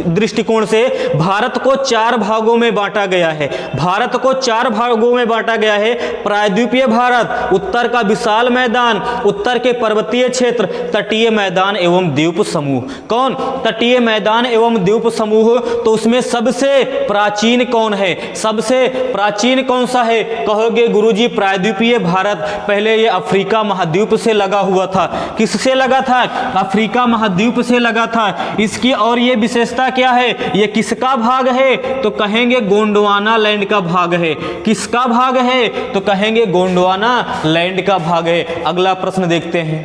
दृष्टिकोण से भारत को 4 भागों में बांटा गया है। भारत को 4 भागों में बांटा गया है। प्रायद्वीपीय भारत, उत्तर का विशाल मैदान, उत्तर के पर्वतीय क्षेत्र, तटीय मैदान एवं द्वीप समूह। कौन? तटीय मैदान एवं द्वीप समूह। तो उसमें सबसे प्राचीन कौन है? सबसे प्राचीन कौन सा है? कहोगे गुरुजी प्रायद्वीपीय भारत भारत पहले ये अफ्रीका महाद्वीप से लगा हुआ था। किससे लगा था? अफ्रीका महाद्वीप से लगा था। इसकी और ये विशेषता क्या है? ये किसका भाग है? तो कहेंगे गोंडवाना लैंड का भाग है। किसका भाग है? तो कहेंगे गोंडवाना लैंड का भाग है। अगला प्रश्न देखते हैं।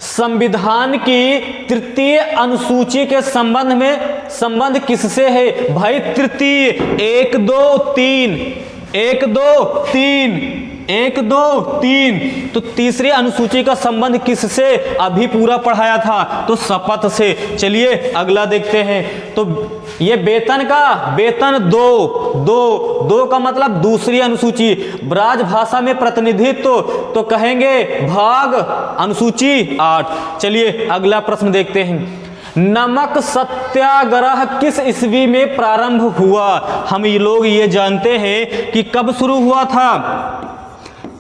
संविधान की तृतीय अनुसूची के संबंध किससे है? भाई तृतीय 1 2 3 1 2 3 1 2 3। तो तीसरी अनुसूची का संबंध किससे? अभी पूरा पढ़ाया था, तो शपथ से। चलिए अगला देखते हैं। तो ये वेतन दो का मतलब दूसरी अनुसूची। राजभाषा में प्रतिनिधित्व तो कहेंगे भाग अनुसूची 8। चलिए अगला प्रश्न देखते हैं। नमक सत्याग्रह किस ईस्वी में प्रारंभ हुआ? हम ये लोग ये जानते हैं कि कब शुरू हुआ था।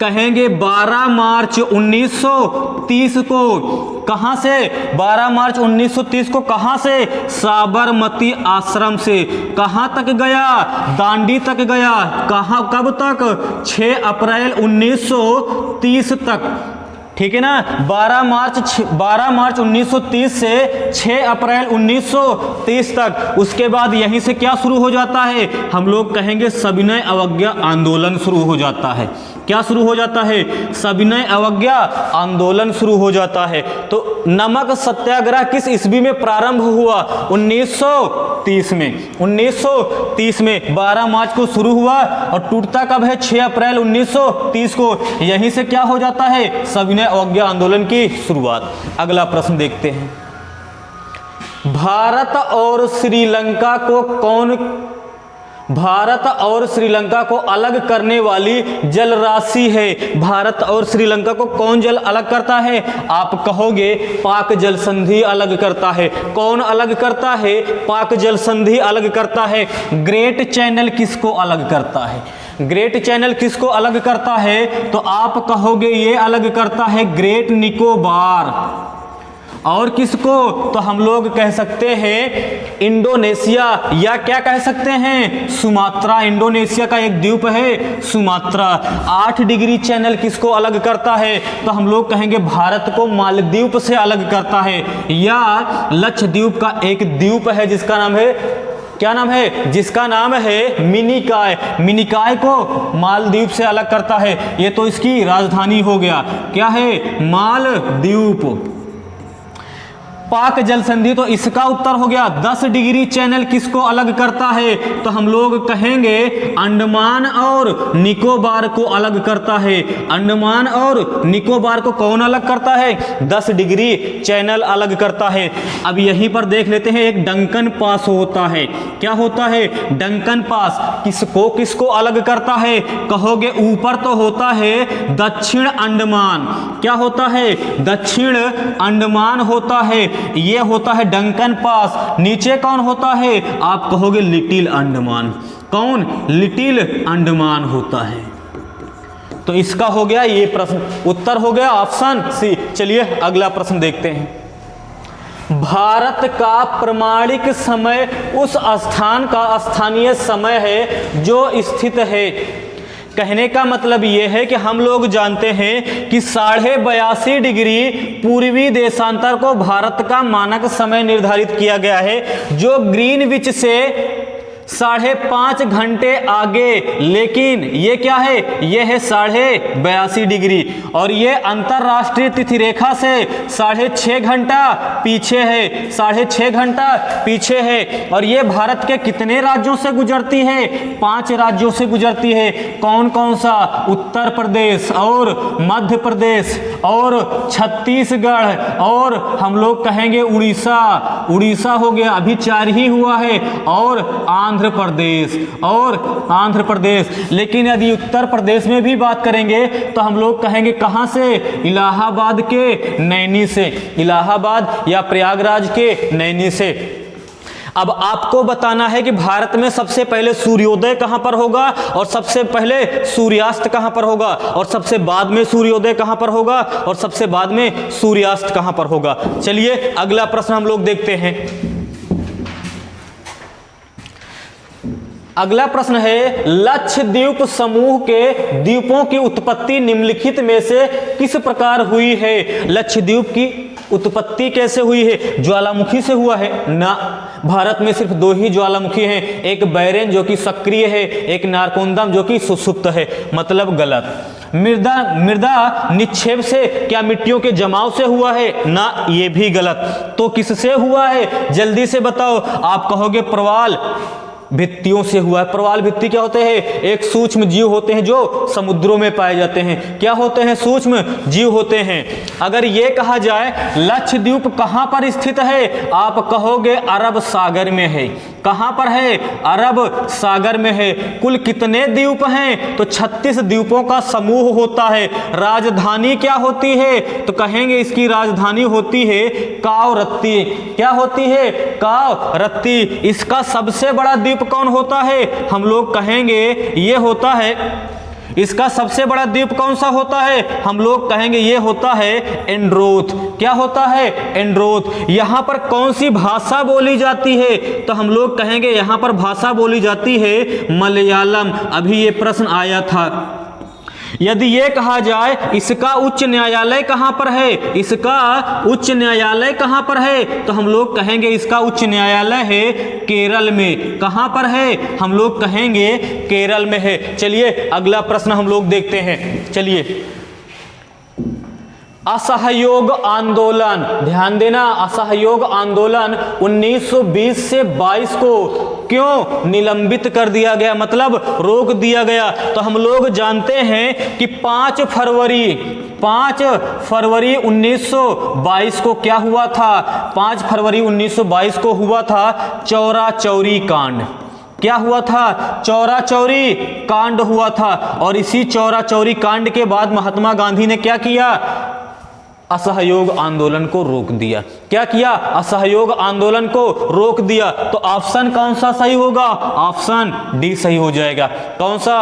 कहेंगे 12 मार्च 1930 को। कहां से? 12 मार्च 1930 को। कहां से? साबरमती आश्रम से। कहां तक गया? दांडी तक गया। कहां कब तक? 6 अप्रैल 1930 तक। ठीक है ना। 12 मार्च 1930 से 6 अप्रैल 1930 तक। उसके बाद यहीं से क्या शुरू हो जाता है? हम लोग कहेंगे सविनय अवज्ञा आंदोलन शुरू हो जाता है। क्या शुरू हो जाता है? सविनय अवज्ञा आंदोलन शुरू हो जाता है। तो नमक सत्याग्रह किस ईस्वी में प्रारंभ हुआ? 1930 में। 1930 में 12 मार्च को शुरू हुआ और टूटता कब है? 6 अप्रैल 1930 को। यहीं से क्या हो जाता है? सविनय अवज्ञा आंदोलन की शुरुआत। अगला प्रश्न देखते हैं। भारत और श्रीलंका को अलग करने वाली जल राशि है। भारत और श्रीलंका को कौन जल अलग करता है? आप कहोगे पाक जल संधि अलग करता है। कौन अलग करता है? पाक जल संधि अलग करता है। ग्रेट चैनल किसको अलग करता है? ग्रेट चैनल किसको अलग करता है? तो आप कहोगे ये अलग करता है ग्रेट निकोबार। और किसको? तो हम लोग कह सकते हैं इंडोनेशिया, या क्या कह सकते हैं? सुमात्रा। इंडोनेशिया का एक द्वीप है सुमात्रा। 8 डिग्री चैनल किसको अलग करता है? तो हम लोग कहेंगे भारत को मालदीव से अलग करता है। या लक्षद्वीप का एक द्वीप है जिसका नाम है, क्या नाम है? जिसका नाम है मिनिकॉय। मिनिकॉय को मालदीव से अलग करता है। ये तो इसकी राजधानी हो गया। क्या है? मालदीव। पाक जल संधि तो इसका उत्तर हो गया। 10 डिग्री चैनल किसको अलग करता है? तो हम लोग कहेंगे अंडमान और निकोबार को अलग करता है। अंडमान और निकोबार को कौन अलग करता है? 10 डिग्री चैनल अलग करता है। अब यहीं पर देख लेते हैं, एक डंकन पास होता है। क्या होता है? Duncan pass. किसको अलग करता है? कहोगे ऊपर तो होता है दक्षिण अंडमान। क्या होता है? दक्षिण अंडमान होता है। ये होता है डंकन पास। नीचे कौन होता है? आप कहोगे लिटिल अंडमान। कौन? लिटिल अंडमान होता है। तो इसका हो गया ये प्रश्न, उत्तर हो गया ऑप्शन सी। चलिए अगला प्रश्न देखते हैं। भारत का प्रमाणिक समय उस स्थान का स्थानीय समय है जो स्थित है। कहने का मतलब यह है कि हम लोग जानते हैं कि 82.5 डिग्री पूर्वी देशांतर को भारत का मानक समय निर्धारित किया गया है, जो ग्रीनविच से 5.5 घंटे आगे। लेकिन ये क्या है? ये है 82.5 डिग्री और ये अंतरराष्ट्रीय तिथि रेखा से 6.5 घंटा पीछे है। 6.5 घंटा पीछे है। और ये भारत के कितने राज्यों से गुजरती है? 5 राज्यों से गुजरती है। कौन कौन सा? उत्तर प्रदेश और मध्य प्रदेश और छत्तीसगढ़ और हम लोग कहेंगे उड़ीसा। उड़ीसा हो गया, अभी 4 ही हुआ है। और आंध्र प्रदेश। लेकिन यदि उत्तर प्रदेश में भी बात करेंगे तो हम लोग कहेंगे कहां से? इलाहाबाद के नैनी से। इलाहाबाद या प्रयागराज के नैनी से। अब आपको बताना है कि भारत में सबसे पहले सूर्योदय कहां पर होगा और सबसे पहले सूर्यास्त कहां पर होगा और सबसे बाद में सूर्योदय कहां पर होगा और सबसे बाद में सूर्यास्त कहां पर होगा। चलिए अगला प्रश्न हम लोग देखते हैं। अगला प्रश्न है, लक्षद्वीप समूह के द्वीपों की उत्पत्ति निम्नलिखित में से किस प्रकार हुई है? लक्षद्वीप की उत्पत्ति कैसे हुई है? ज्वालामुखी से हुआ है? ना, भारत में सिर्फ 2 ही ज्वालामुखी हैं, एक बैरेन जो कि सक्रिय है, एक नारकोंदम जो कि सुषुप्त है, मतलब गलत। मृदा निक्षेप से, क्या मिट्टियों के जमाव से हुआ है? ना, ये भी गलत। तो किससे हुआ है? जल्दी से बताओ। आप कहोगे प्रवाल भित्तियों से हुआ है। प्रवाल भित्ति क्या होते हैं? एक सूक्ष्म जीव होते हैं जो समुद्रों में पाए जाते हैं। क्या होते हैं? सूक्ष्म जीव होते हैं। अगर ये कहा जाए लक्षद्वीप कहां पर स्थित है, आप कहोगे अरब सागर में है। कहां पर है? अरब सागर में है। कुल कितने द्वीप हैं? तो 36 द्वीपों का समूह होता है। राजधानी क्या होती है? तो कहेंगे इसकी राजधानी होती है कावरत्ती। क्या होती है? कावरत्ती। इसका सबसे बड़ा द्वीप कौन होता है? हम लोग कहेंगे ये होता है, इसका सबसे बड़ा द्वीप कौन सा होता है? हम लोग कहेंगे ये होता है एंड्रोथ। क्या होता है? एंड्रोथ। यहां पर कौन सी भाषा बोली जाती है? तो हम लोग कहेंगे यहां पर भाषा बोली जाती है मलयालम। अभी ये प्रश्न आया था। यदि ये कहा जाए इसका उच्च न्यायालय कहां पर है, इसका उच्च न्यायालय कहां पर है, तो हम लोग कहेंगे इसका उच्च न्यायालय है केरल में। कहां पर है? हम लोग कहेंगे केरल में है। चलिए अगला प्रश्न हम लोग देखते हैं। चलिए, असहयोग आंदोलन, ध्यान देना, असहयोग आंदोलन 1920 से 22 को क्यों निलंबित कर दिया गया, मतलब रोक दिया गया? तो हम लोग जानते हैं कि 5 फरवरी 1922 को क्या हुआ था? 5 फरवरी 1922 को हुआ था चौरा चौरी कांड। क्या हुआ था? चौरा चौरी कांड हुआ था। और इसी चौरा चौरी कांड के बाद महात्मा गांधी ने क्या किया? असहयोग आंदोलन को रोक दिया। क्या किया? असहयोग आंदोलन को रोक दिया। तो ऑप्शन कौन सा सही होगा? ऑप्शन डी सही हो जाएगा। कौन सा?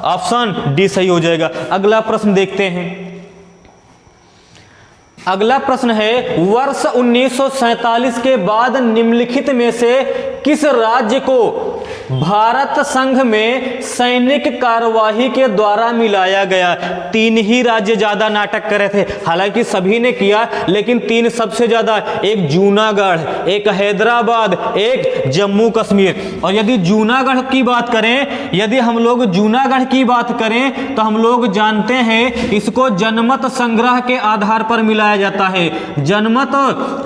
ऑप्शन डी सही हो जाएगा। अगला प्रश्न देखते हैं। अगला प्रश्न है, वर्ष 1947 के बाद निम्नलिखित में से किस राज्य को भारत संघ में सैनिक कार्यवाही के द्वारा मिलाया गया? 3 ही राज्य ज्यादा नाटक कर रहे थे, हालांकि सभी ने किया, लेकिन 3 सबसे ज्यादा, एक जूनागढ़, एक हैदराबाद, एक जम्मू कश्मीर। और यदि जूनागढ़ की बात करें, यदि हम लोग जूनागढ़ की बात करें तो हम लोग जानते हैं इसको जनमत संग्रह के आधार पर मिलाया जाता है। जनमत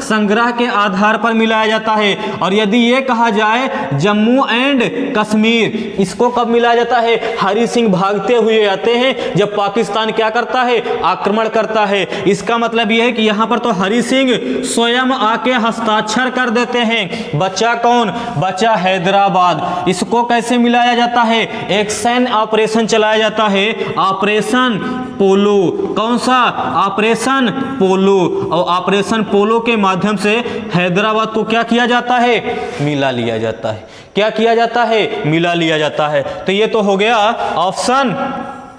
संग्रह के आधार पर मिलाया जाता है। और यदि ये कहा जाए जम्मू एंड कश्मीर, इसको कब मिलाया जाता है? हरि सिंह भागते हुए आते हैं जब पाकिस्तान क्या करता है? आक्रमण करता है। इसका मतलब यह है कि यहां पर तो हरि सिंह स्वयं आके हस्ताक्षर कर देते हैं। बचा कौन? बचा हैदराबाद। इसको कैसे मिलाया जाता है? एक सैन्य ऑपरेशन चलाया जाता है, ऑपरेशन पोलो। कौन सा? ऑपरेशन पोलो। और ऑपरेशन पोलो के माध्यम से हैदराबाद को क्या किया जाता है? मिला लिया जाता है। क्या किया जाता है? मिला लिया जाता है। तो ये तो हो गया ऑप्शन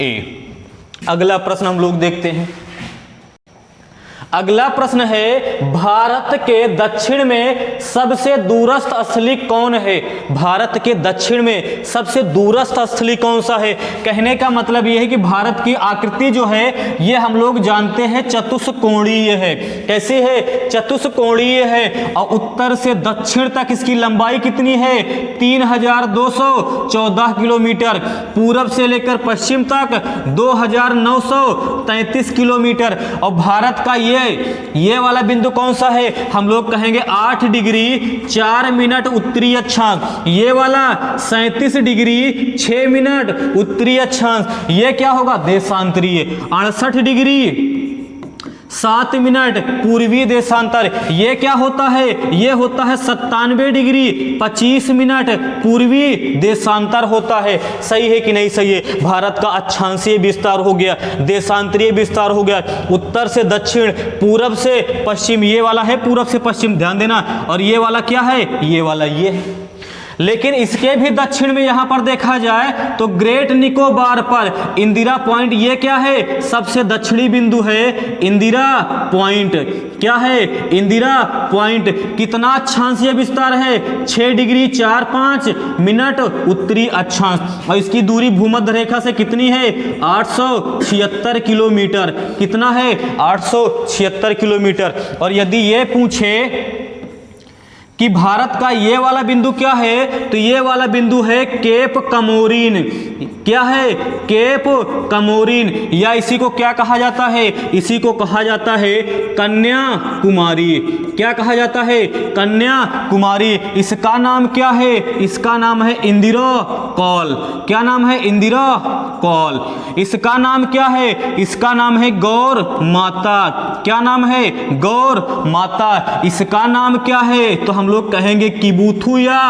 ए। अगला प्रश्न हम लोग देखते हैं। अगला प्रश्न है, भारत के दक्षिण में सबसे दूरस्थ स्थली कौन है? भारत के दक्षिण में सबसे दूरस्थ स्थली कौन सा है? कहने का मतलब यह है कि भारत की आकृति जो है ये हम लोग जानते हैं चतुष्कोणीय है। कैसी है? चतुष्कोणीय है। और उत्तर से दक्षिण तक इसकी लंबाई कितनी है? 3214 किलोमीटर। पूरब से लेकर पश्चिम तक 2933 किलोमीटर। और भारत का ये वाला बिंदु कौन सा है? हम लोग कहेंगे 8 डिग्री 4 मिनट उत्तरी अक्षांश। ये वाला 37 डिग्री 6 मिनट उत्तरी अक्षांश। ये क्या होगा? देशांतरीय। 68 डिग्री 7 मिनट पूर्वी देशांतर। ये क्या होता है? ये होता है 97 डिग्री 25 मिनट पूर्वी देशांतर होता है। सही है कि नहीं सही है? भारत का अक्षांशीय विस्तार हो गया, देशांतरीय विस्तार हो गया, उत्तर से दक्षिण, पूरब से पश्चिम। ये वाला है पूरब से पश्चिम, ध्यान देना। और ये वाला क्या है? ये वाला ये है। लेकिन इसके भी दक्षिण में यहां पर देखा जाए तो ग्रेट निकोबार पर इंदिरा पॉइंट, ये क्या है, सबसे दक्षिणी बिंदु है इंदिरा पॉइंट। क्या है, इंदिरा पॉइंट। कितना अक्षांशीय विस्तार है, 6 डिग्री 4-5 मिनट उत्तरी अक्षांश, और इसकी दूरी भूमध्य रेखा से कितनी है, 876 किलोमीटर। कितना है, 876 किलोमीटर। और यदि ये पूछे कि भारत का ये वाला बिंदु क्या है, तो ये वाला बिंदु है केप कमोरिन। क्या है, केप कमोरिन, या इसी को क्या कहा जाता है, इसी को कहा जाता है कन्याकुमारी। क्या कहा जाता है, कन्याकुमारी। इसका नाम क्या है, इसका नाम है इंदिरा कौल। क्या नाम है, इंदिरा कौल। इसका नाम क्या है, इसका नाम है गौर माता। क्या नाम है, गौर माता। इसका नाम क्या है, तो हम लोग कहेंगे किबुथुया।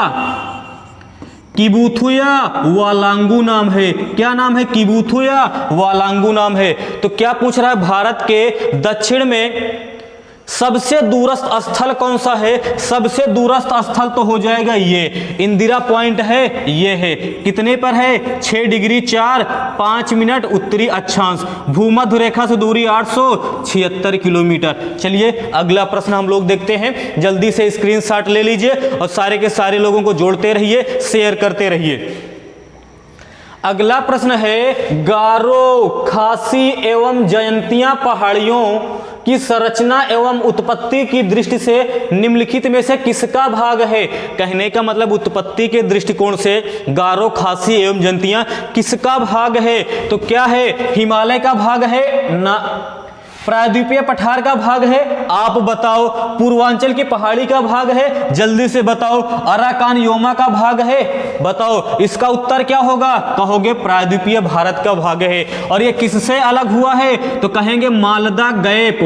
किबुथुया वालांगू नाम है। क्या नाम है, किबुथुया वालांगू नाम है। तो क्या पूछ रहा है, भारत के दक्षिण में सबसे दूरस्थ स्थल कौन सा है, सबसे दूरस्थ स्थल तो हो जाएगा ये इंदिरा पॉइंट है, ये है। कितने पर है, 6 डिग्री 4-5 मिनट उत्तरी अक्षांश, भूमध्य रेखा से दूरी 876 किलोमीटर। चलिए अगला प्रश्न हम लोग देखते हैं, जल्दी से स्क्रीनशॉट ले लीजिए और सारे के सारे लोगों को जोड़ते रहिए, शेयर करते रहिए। अगला प्रश्न है, गारो, खासी एवं जयंतिया पहाड़ियों की संरचना एवं उत्पत्ति की दृष्टि से निम्नलिखित में से किसका भाग है। कहने का मतलब उत्पत्ति के दृष्टिकोण से गारो, खासी एवं जयंतिया किसका भाग है, तो क्या है, हिमालय का भाग है ना, प्रायद्वीपीय पठार का भाग है, आप बताओ, पूर्वांचल की पहाड़ी का भाग है, जल्दी से बताओ, अराकान योमा का भाग है, बताओ। इसका उत्तर क्या होगा, कहोगे प्रायद्वीपीय भारत का भाग है। और ये किससे अलग हुआ है, तो कहेंगे मालदा गैप।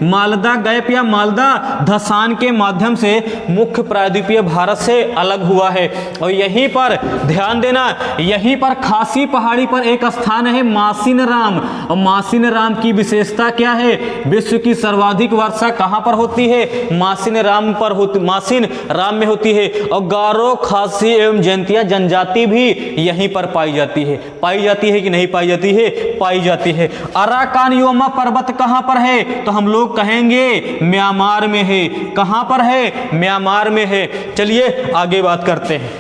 मालदा गैप या मालदा धसान के माध्यम से मुख्य प्रायद्वीपीय भारत से अलग हुआ है। और यहीं पर ध्यान देना, यहीं पर खासी पहाड़ी पर एक स्थान है मासिन राम, और मासिन राम की विशेषता क्या है, विश्व की सर्वाधिक वर्षा कहां पर होती है, मासिन राम पर होती, मासिन राम में होती है। और गारो, खासी एवं जयंतिया जनजाति भी यहीं पर पाई जाती है। पाई जाती है कि नहीं पाई जाती है, पाई जाती है। अराकान योमा पर्वत कहां पर है, तो हम लोग कहेंगे म्यांमार में है। कहां पर है, म्यांमार में है। चलिए आगे बात करते हैं।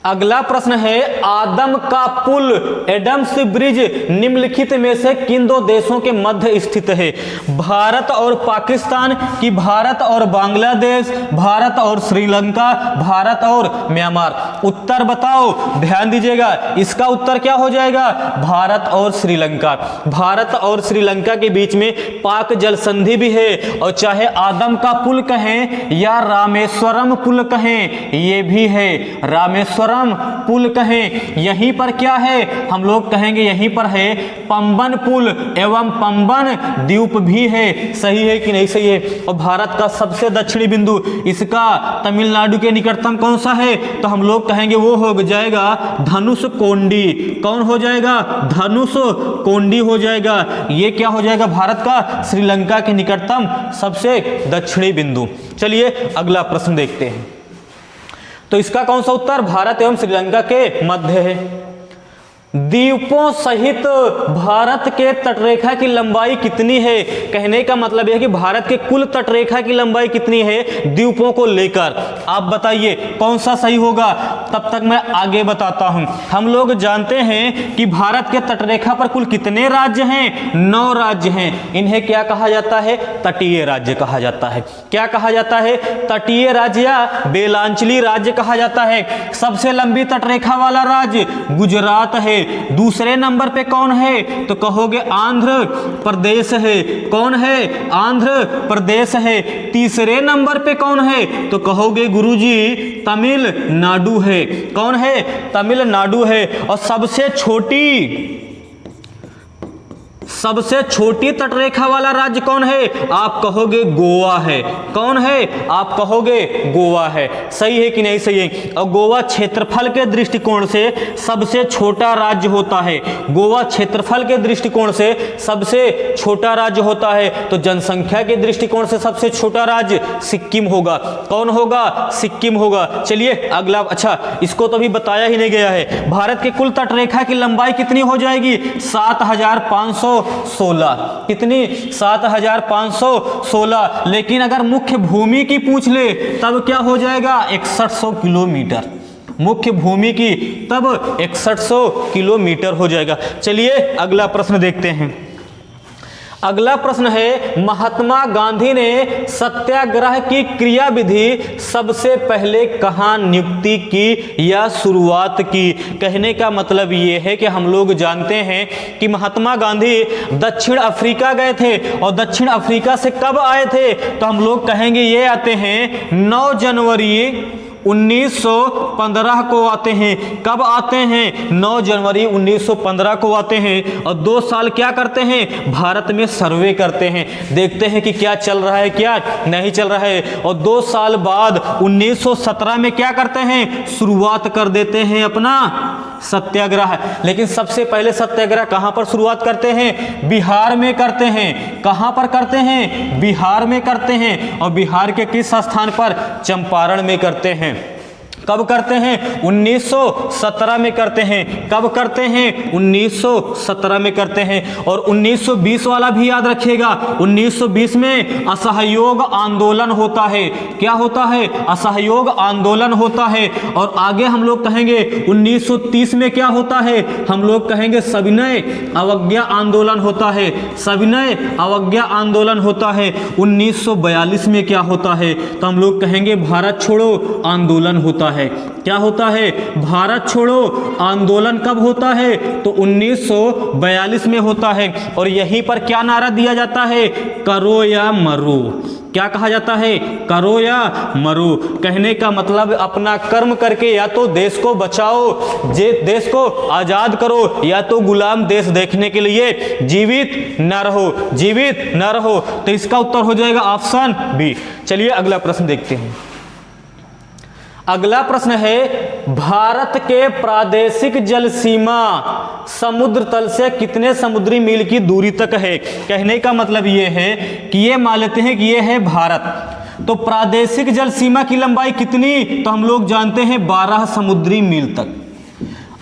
अगला प्रश्न है, आदम का पुल, एडम्स ब्रिज निम्नलिखित में से किन दो देशों के मध्य स्थित है। भारत और पाकिस्तान की, भारत और बांग्लादेश, भारत और श्रीलंका, भारत और म्यांमार। उत्तर बताओ, ध्यान दीजिएगा, इसका उत्तर क्या हो जाएगा, भारत और श्रीलंका। भारत और श्रीलंका के बीच में पाक जल संधि भी है, और चाहे आदम का पुल कहें या रामेश्वरम पुल कहें, ये भी है, रामेश्वरम पुल कहें। यहीं पर क्या है, हम लोग कहेंगे यहीं पर है पंबन पुल एवं पंबन द्वीप भी है। सही है कि नहीं सही है। और भारत का सबसे दक्षिणी बिंदु इसका तमिलनाडु के निकटतम कौन सा है, तो हम लोग कहेंगे वो हो जाएगा धनुष कोंडी। कौन हो जाएगा, धनुष कोंडी हो जाएगा। ये क्या हो जाएगा, भारत का श्रीलंका के निकटतम सबसे दक्षिणी बिंदु। चलिए अगला प्रश्न देखते हैं। तो इसका कौन सा उत्तर, भारत एवं श्रीलंका के मध्य है। द्वीपों सहित भारत के तटरेखा की लंबाई कितनी है। कहने का मतलब है कि भारत के कुल तटरेखा की लंबाई कितनी है द्वीपों को लेकर। आप बताइए कौन सा सही होगा, तब तक मैं आगे बताता हूं। हम लोग जानते हैं कि भारत के तटरेखा पर कुल कितने राज्य हैं, 9 राज्य हैं। इन्हें क्या कहा जाता है, तटीय राज्य कहा जाता है। क्या कहा जाता है, तटीय राज्य या बेलांचली राज्य कहा जाता है। सबसे लंबी तटरेखा वाला राज्य गुजरात है। दूसरे नंबर पे कौन है, तो कहोगे आंध्र प्रदेश है। कौन है, आंध्र प्रदेश है। तीसरे नंबर पे कौन है, तो कहोगे गुरुजी तमिलनाडु है। कौन है, तमिलनाडु है। और सबसे छोटी सबसे छोटी तटरेखा वाला राज्य कौन है? आप कहोगे गोवा है। कौन है? आप कहोगे गोवा है। सही है कि नहीं सही है? और गोवा क्षेत्रफल के दृष्टिकोण से सबसे छोटा राज्य होता है। गोवा क्षेत्रफल के दृष्टिकोण से सबसे छोटा राज्य होता है। तो जनसंख्या के दृष्टिकोण से सबसे छोटा राज्य सिक्किम होगा। कौन होगा? सिक्किम होगा। चलिए अगला, अच्छा इसको तो अभी बताया ही नहीं गया है। भारत के कुल तटरेखा की लंबाई कितनी हो जाएगी? 7516। कितनी? 7516। लेकिन अगर मुख्य भूमि की पूछ ले तब क्या हो जाएगा? 6100 किलोमीटर। मुख्य भूमि की तब 6100 किलोमीटर हो जाएगा। चलिए अगला प्रश्न देखते हैं। अगला प्रश्न है, महात्मा गांधी ने सत्याग्रह की क्रियाविधि सबसे पहले कहाँ नियुक्ति की या शुरुआत की? कहने का मतलब ये है कि हम लोग जानते हैं कि महात्मा गांधी दक्षिण अफ्रीका गए थे। और दक्षिण अफ्रीका से कब आए थे? तो हम लोग कहेंगे ये आते हैं 9 जनवरी 1915 को आते हैं। कब आते हैं? 9 जनवरी 1915 को आते हैं। और 2 साल क्या करते हैं? भारत में सर्वे करते हैं, देखते हैं कि क्या चल रहा है क्या नहीं चल रहा है। और 2 साल बाद 1917 में क्या करते हैं? शुरुआत कर देते हैं अपना सत्याग्रह। लेकिन सबसे पहले सत्याग्रह कहां पर शुरुआत करते हैं? बिहार में करते हैं। कहां पर करते हैं? बिहार में करते हैं। और बिहार के किस स्थान पर? चंपारण में करते हैं। कब करते हैं? 1917 में करते हैं। कब करते हैं? 1917 में करते हैं। और 1920 वाला भी याद रखिएगा। 1920 में असहयोग आंदोलन होता है। क्या होता है? असहयोग आंदोलन होता है। और आगे हम लोग कहेंगे 1930 में क्या होता है? हम लोग कहेंगे सविनय अवज्ञा आंदोलन होता है। सविनय अवज्ञा आंदोलन होता है। 1942 में क्या होता है? तो हम लोग कहेंगे भारत छोड़ो आंदोलन होता है। क्या होता है? भारत छोड़ो आंदोलन कब होता है? तो 1942 में होता है। और यहीं पर क्या नारा दिया जाता है? करो या मरो। क्या कहा जाता है? करो या मरो। कहने का मतलब अपना कर्म करके या तो देश को बचाओ, देश को आजाद करो, या तो गुलाम देश देखने के लिए जीवित न रहो, जीवित न रहो। तो इसका उत्तर हो जाएगा ऑप्शन बी। चलिए अगला प्रश्न देखते हैं। अगला प्रश्न है, भारत के प्रादेशिक जल सीमा समुद्र तल से कितने समुद्री मील की दूरी तक है? कहने का मतलब ये है कि ये मान लेते हैं कि ये है भारत, तो प्रादेशिक जल सीमा की लंबाई कितनी? तो हम लोग जानते हैं 12 समुद्री मील तक।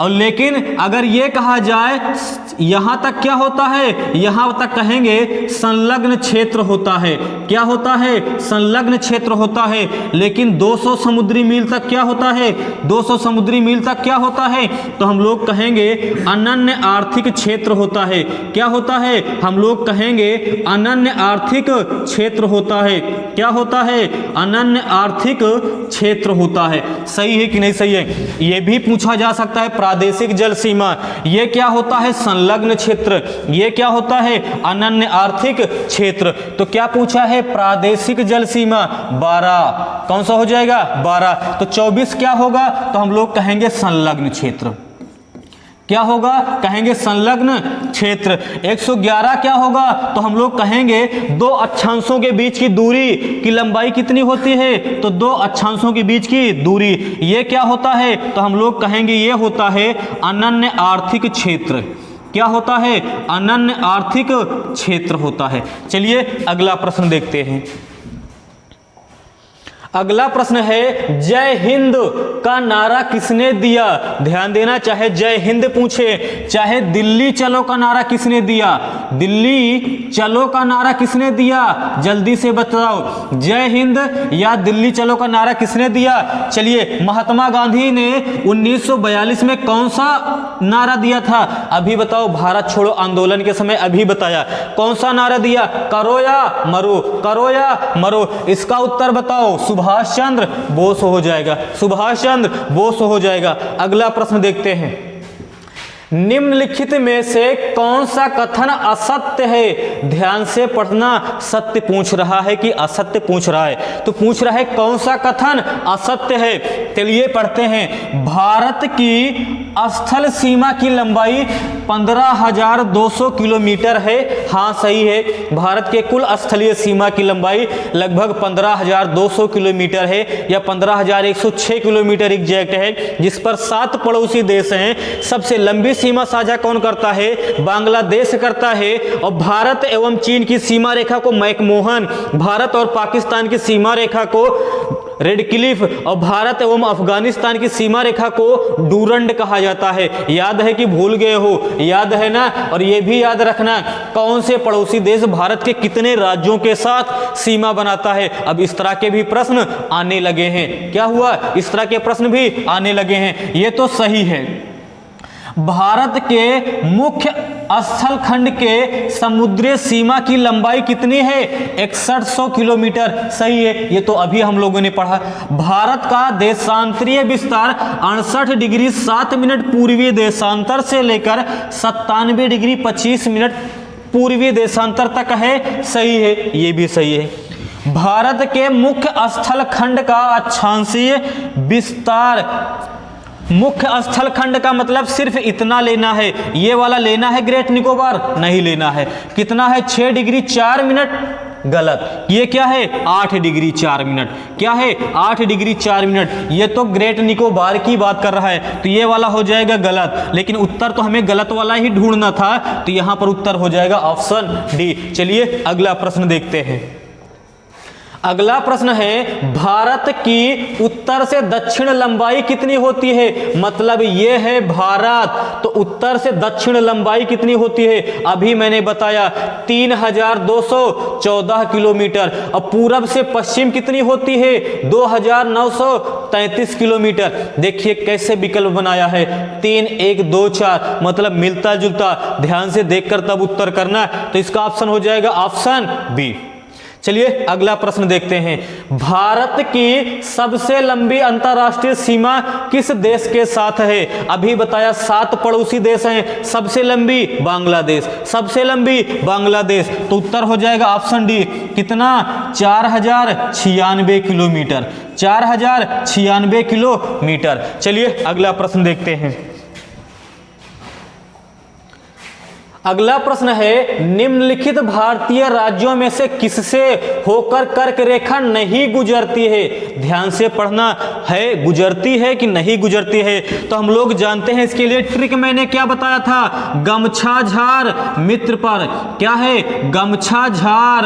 और लेकिन अगर ये कहा जाए यहां तक क्या होता है? यहां तक कहेंगे संलग्न क्षेत्र होता है। क्या होता है? संलग्न क्षेत्र होता है। लेकिन 200 समुद्री मील तक क्या होता है? 200 समुद्री मील तक क्या होता है? तो हम लोग कहेंगे अनन्य आर्थिक क्षेत्र होता है। क्या होता है? हम लोग कहेंगे अनन्य आर्थिक क्षेत्र होता है। क्या होता है? अनन्य आर्थिक क्षेत्र होता है। सही है कि नहीं सही है? यह भी पूछा जा सकता है प्रादेशिक जल सीमा ये क्या होता है? संलग्न क्षेत्र। ये क्या होता है? अनन्य आर्थिक क्षेत्र। तो क्या पूछा है? प्रादेशिक जल सीमा 12। कौन सा हो जाएगा? 12। तो 24 क्या होगा? तो हम लोग कहेंगे संलग्न क्षेत्र। क्या होगा? कहेंगे संलग्न क्षेत्र। 111 क्या होगा? तो हम लोग कहेंगे दो अक्षांशों के बीच की दूरी की लंबाई कितनी होती है? तो दो अक्षांशों के बीच की दूरी। ये क्या होता है? तो हम लोग कहेंगे ये होता है अनन्य आर्थिक क्षेत्र। क्या होता है? अनन्य आर्थिक क्षेत्र होता है। चलिए अगला प्रश्न देखते हैं। अगला प्रश्न है, जय हिंद का नारा किसने दिया? ध्यान देना, चाहे जय हिंद पूछे चाहे दिल्ली चलो का नारा किसने दिया? दिल्ली चलो का नारा किसने दिया? जल्दी से बताओ, जय हिंद या दिल्ली चलो का नारा किसने दिया? चलिए, महात्मा गांधी ने 1942 में कौन सा नारा दिया था? अभी बताओ, भारत छोड़ो आंदोलन के समय अभी बताया। कौन सा नारा दिया? करो या मरो, करो या मरो। इसका उत्तर बताओ। सुभाष चंद्र बोस हो जाएगा, सुभाष चंद्र बोस हो जाएगा। अगला प्रश्न देखते हैं। निम्नलिखित में से कौन सा कथन असत्य है? ध्यान से पढ़ना, सत्य पूछ रहा है कि असत्य पूछ रहा है? तो पूछ रहा है कौन सा कथन असत्य है। चलिए पढ़ते हैं। भारत की स्थल सीमा की लंबाई 15,200 किलोमीटर है। हाँ सही है, भारत के कुल स्थलीय सीमा की लंबाई लगभग 15,200 किलोमीटर है या 15,106 किलोमीटर एग्जैक्ट है, जिस पर 7 पड़ोसी देश हैं। सबसे लंबी सीमा साझा कौन करता है? बांग्लादेश करता है। और भारत एवं चीन की सीमा रेखा को मैकमोहन, भारत और पाकिस्तान की सीमा रेखा को रेडक्लिफ और भारत एवं अफगानिस्तान की सीमा रेखा को डूरंड कहा जाता है। याद है कि भूल गए हो? याद है ना? और ये भी याद रखना कौन से पड़ोसी देश भारत के कितने राज्यों के साथ सीमा बनाता है। अब इस तरह के भी प्रश्न आने लगे हैं। क्या हुआ? इस तरह के प्रश्न भी आने लगे हैं। ये तो सही है। भारत के मुख्य स्थल खंड के समुद्री सीमा की लंबाई कितनी है? 6100 किलोमीटर। सही है, ये तो अभी हम लोगों ने पढ़ा। भारत का देशांतरीय विस्तार 68 डिग्री 7 मिनट पूर्वीय देशांतर से लेकर 97 डिग्री 25 मिनट पूर्वीय देशांतर तक है। सही है, ये भी सही है। भारत के मुख्य स्थल खंड का अक्षांशीय विस्तार, मुख्य स्थल खंड का मतलब सिर्फ इतना लेना है, ये वाला लेना है ग्रेट निकोबार नहीं लेना है। कितना है? 6 डिग्री 4 मिनट। गलत। ये क्या है? 8 डिग्री 4 मिनट। क्या है? 8 डिग्री 4 मिनट। ये तो ग्रेट निकोबार की बात कर रहा है, तो ये वाला हो जाएगा गलत। लेकिन उत्तर तो हमें गलत वाला ही ढूंढना था, तो यहां पर उत्तर हो जाएगा ऑप्शन डी। चलिए अगला प्रश्न देखते हैं। अगला प्रश्न है, भारत की उत्तर से दक्षिण लंबाई कितनी होती है? मतलब ये है भारत, तो उत्तर से दक्षिण लंबाई कितनी होती है? अभी मैंने बताया 3,214 किलोमीटर। और पूरब से पश्चिम कितनी होती है? 2,933 किलोमीटर। देखिए कैसे विकल्प बनाया है, 3 1 2 4, मतलब मिलता जुलता। ध्यान से देखकर तब उत्तर करना। तो इसका ऑप्शन हो जाएगा ऑप्शन बी। चलिए अगला प्रश्न देखते हैं। भारत की सबसे लंबी अंतरराष्ट्रीय सीमा किस देश के साथ है? अभी बताया 7 पड़ोसी देश हैं। सबसे लंबी बांग्लादेश, सबसे लंबी बांग्लादेश। तो उत्तर हो जाएगा ऑप्शन डी। कितना? 4,096 किलोमीटर। 4,096 किलोमीटर। चलिए अगला प्रश्न देखते हैं। अगला प्रश्न है, निम्नलिखित भारतीय राज्यों में से किससे होकर कर्क रेखा नहीं गुजरती है? ध्यान से पढ़ना है, गुजरती है कि नहीं गुजरती है। तो हम लोग जानते हैं, इसके लिए ट्रिक मैंने क्या बताया था? गमछा झार मित्र पर। क्या है? गमछा झार।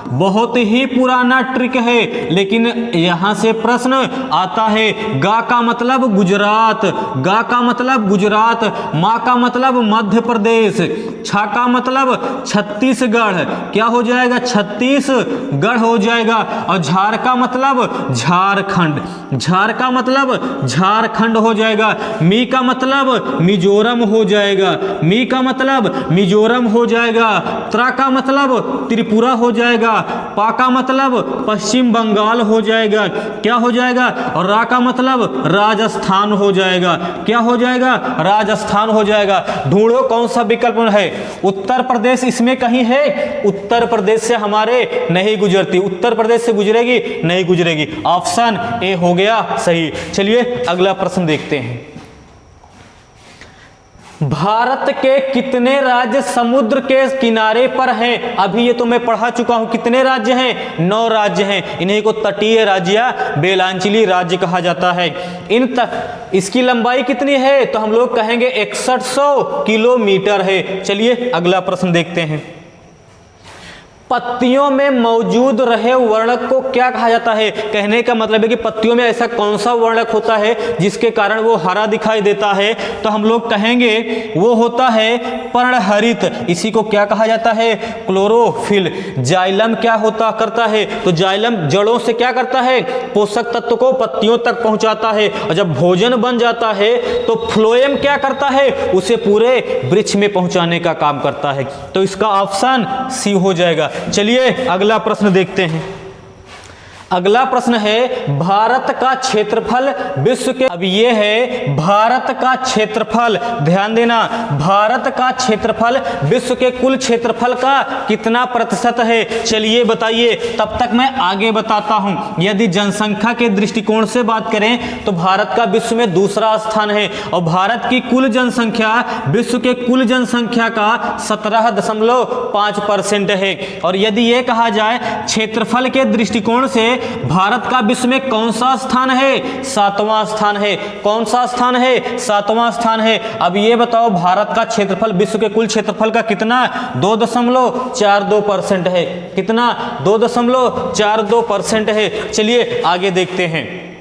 बहुत ही पुराना ट्रिक है, लेकिन यहां से प्रश्न आता है। गा का मतलब गुजरात, गा का मतलब गुजरात, मा का मतलब मध्य प्रदेश, छा का मतलब छत्तीसगढ़। क्या हो जाएगा? छत्तीसगढ़ हो जाएगा। और झार का मतलब झारखंड, झार का मतलब झारखंड हो जाएगा। मी का मतलब मिजोरम हो जाएगा, मी का मतलब मिजोरम हो जाएगा। त्रा का मतलब त्रिपुरा हो जाएगा। पा का मतलब पश्चिम बंगाल हो जाएगा। क्या हो जाएगा? और रा का मतलब राजस्थान हो जाएगा। क्या हो जाएगा? राजस्थान हो जाएगा। ढूंढो कौन सा विकल्प है। उत्तर प्रदेश इसमें कहीं है? उत्तर प्रदेश से हमारे नहीं गुजरती। उत्तर प्रदेश से गुजरेगी? नहीं गुजरेगी। ऑप्शन ए हो गया सही। चलिए अगला प्रश्न देखते हैं। भारत के कितने राज्य समुद्र के किनारे पर हैं? अभी ये तो मैं पढ़ा चुका हूं। कितने राज्य हैं? 9 राज्य हैं। इन्हीं को तटीय राज्य या बेलांचली राज्य कहा जाता है। इसकी लंबाई कितनी है? तो हम लोग कहेंगे 6100 किलोमीटर है। चलिए अगला प्रश्न देखते हैं। पत्तियों में मौजूद रहे वर्णक को क्या कहा जाता है? कहने का मतलब है कि पत्तियों में ऐसा कौन सा वर्णक होता है जिसके कारण वो हरा दिखाई देता है? तो हम लोग कहेंगे वो होता है पर्णहरित। इसी को क्या कहा जाता है? क्लोरोफिल। जाइलम क्या होता करता है? तो जाइलम जड़ों से क्या करता है? पोषक तत्व को पत्तियों तक पहुंचाता है। और जब भोजन बन जाता है तो फ्लोएम क्या करता है? उसे पूरे वृक्ष में पहुंचाने का काम करता है। तो इसका ऑप्शन सी हो जाएगा। चलिए अगला प्रश्न देखते हैं। अगला प्रश्न है भारत का क्षेत्रफल विश्व के, अब ये है भारत का क्षेत्रफल, ध्यान देना, भारत का क्षेत्रफल विश्व के कुल क्षेत्रफल का कितना प्रतिशत है, चलिए बताइए। तब तक मैं आगे बताता हूं। यदि जनसंख्या के दृष्टिकोण से बात करें तो भारत का विश्व में दूसरा स्थान है और भारत की कुल जनसंख्या विश्व के कुल जनसंख्या का 17.5% है। और यदि यह कहा जाए क्षेत्रफल के दृष्टिकोण से भारत का विश्व में कौन सा स्थान है, 7वां स्थान है। कौन सा स्थान है, 7वां स्थान है। अब ये बताओ भारत का क्षेत्रफल विश्व के कुल क्षेत्रफल का कितना, 2.42% है। कितना, 2.42% है। चलिए आगे देखते हैं।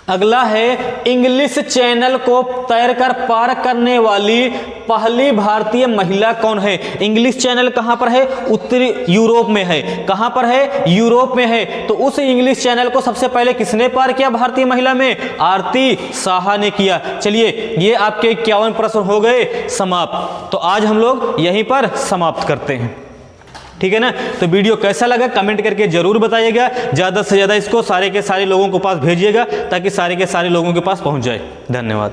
अगला है इंग्लिश चैनल को तैरकर पार करने वाली पहली भारतीय महिला कौन है। इंग्लिश चैनल कहां पर है, उत्तरी यूरोप में है। कहां पर है, यूरोप में है। तो उस इंग्लिश चैनल को सबसे पहले किसने पार किया भारतीय महिला में, आरती साहा ने किया। चलिए ये आपके 51 प्रश्न हो गए समाप्त। तो आज हम लोग यहीं पर समाप्त करते हैं, ठीक है ना। तो वीडियो कैसा लगा कमेंट करके जरूर बताइएगा। ज़्यादा से ज़्यादा इसको सारे के सारे लोगों के पास भेजिएगा ताकि सारे के सारे लोगों के पास पहुंच जाए। धन्यवाद।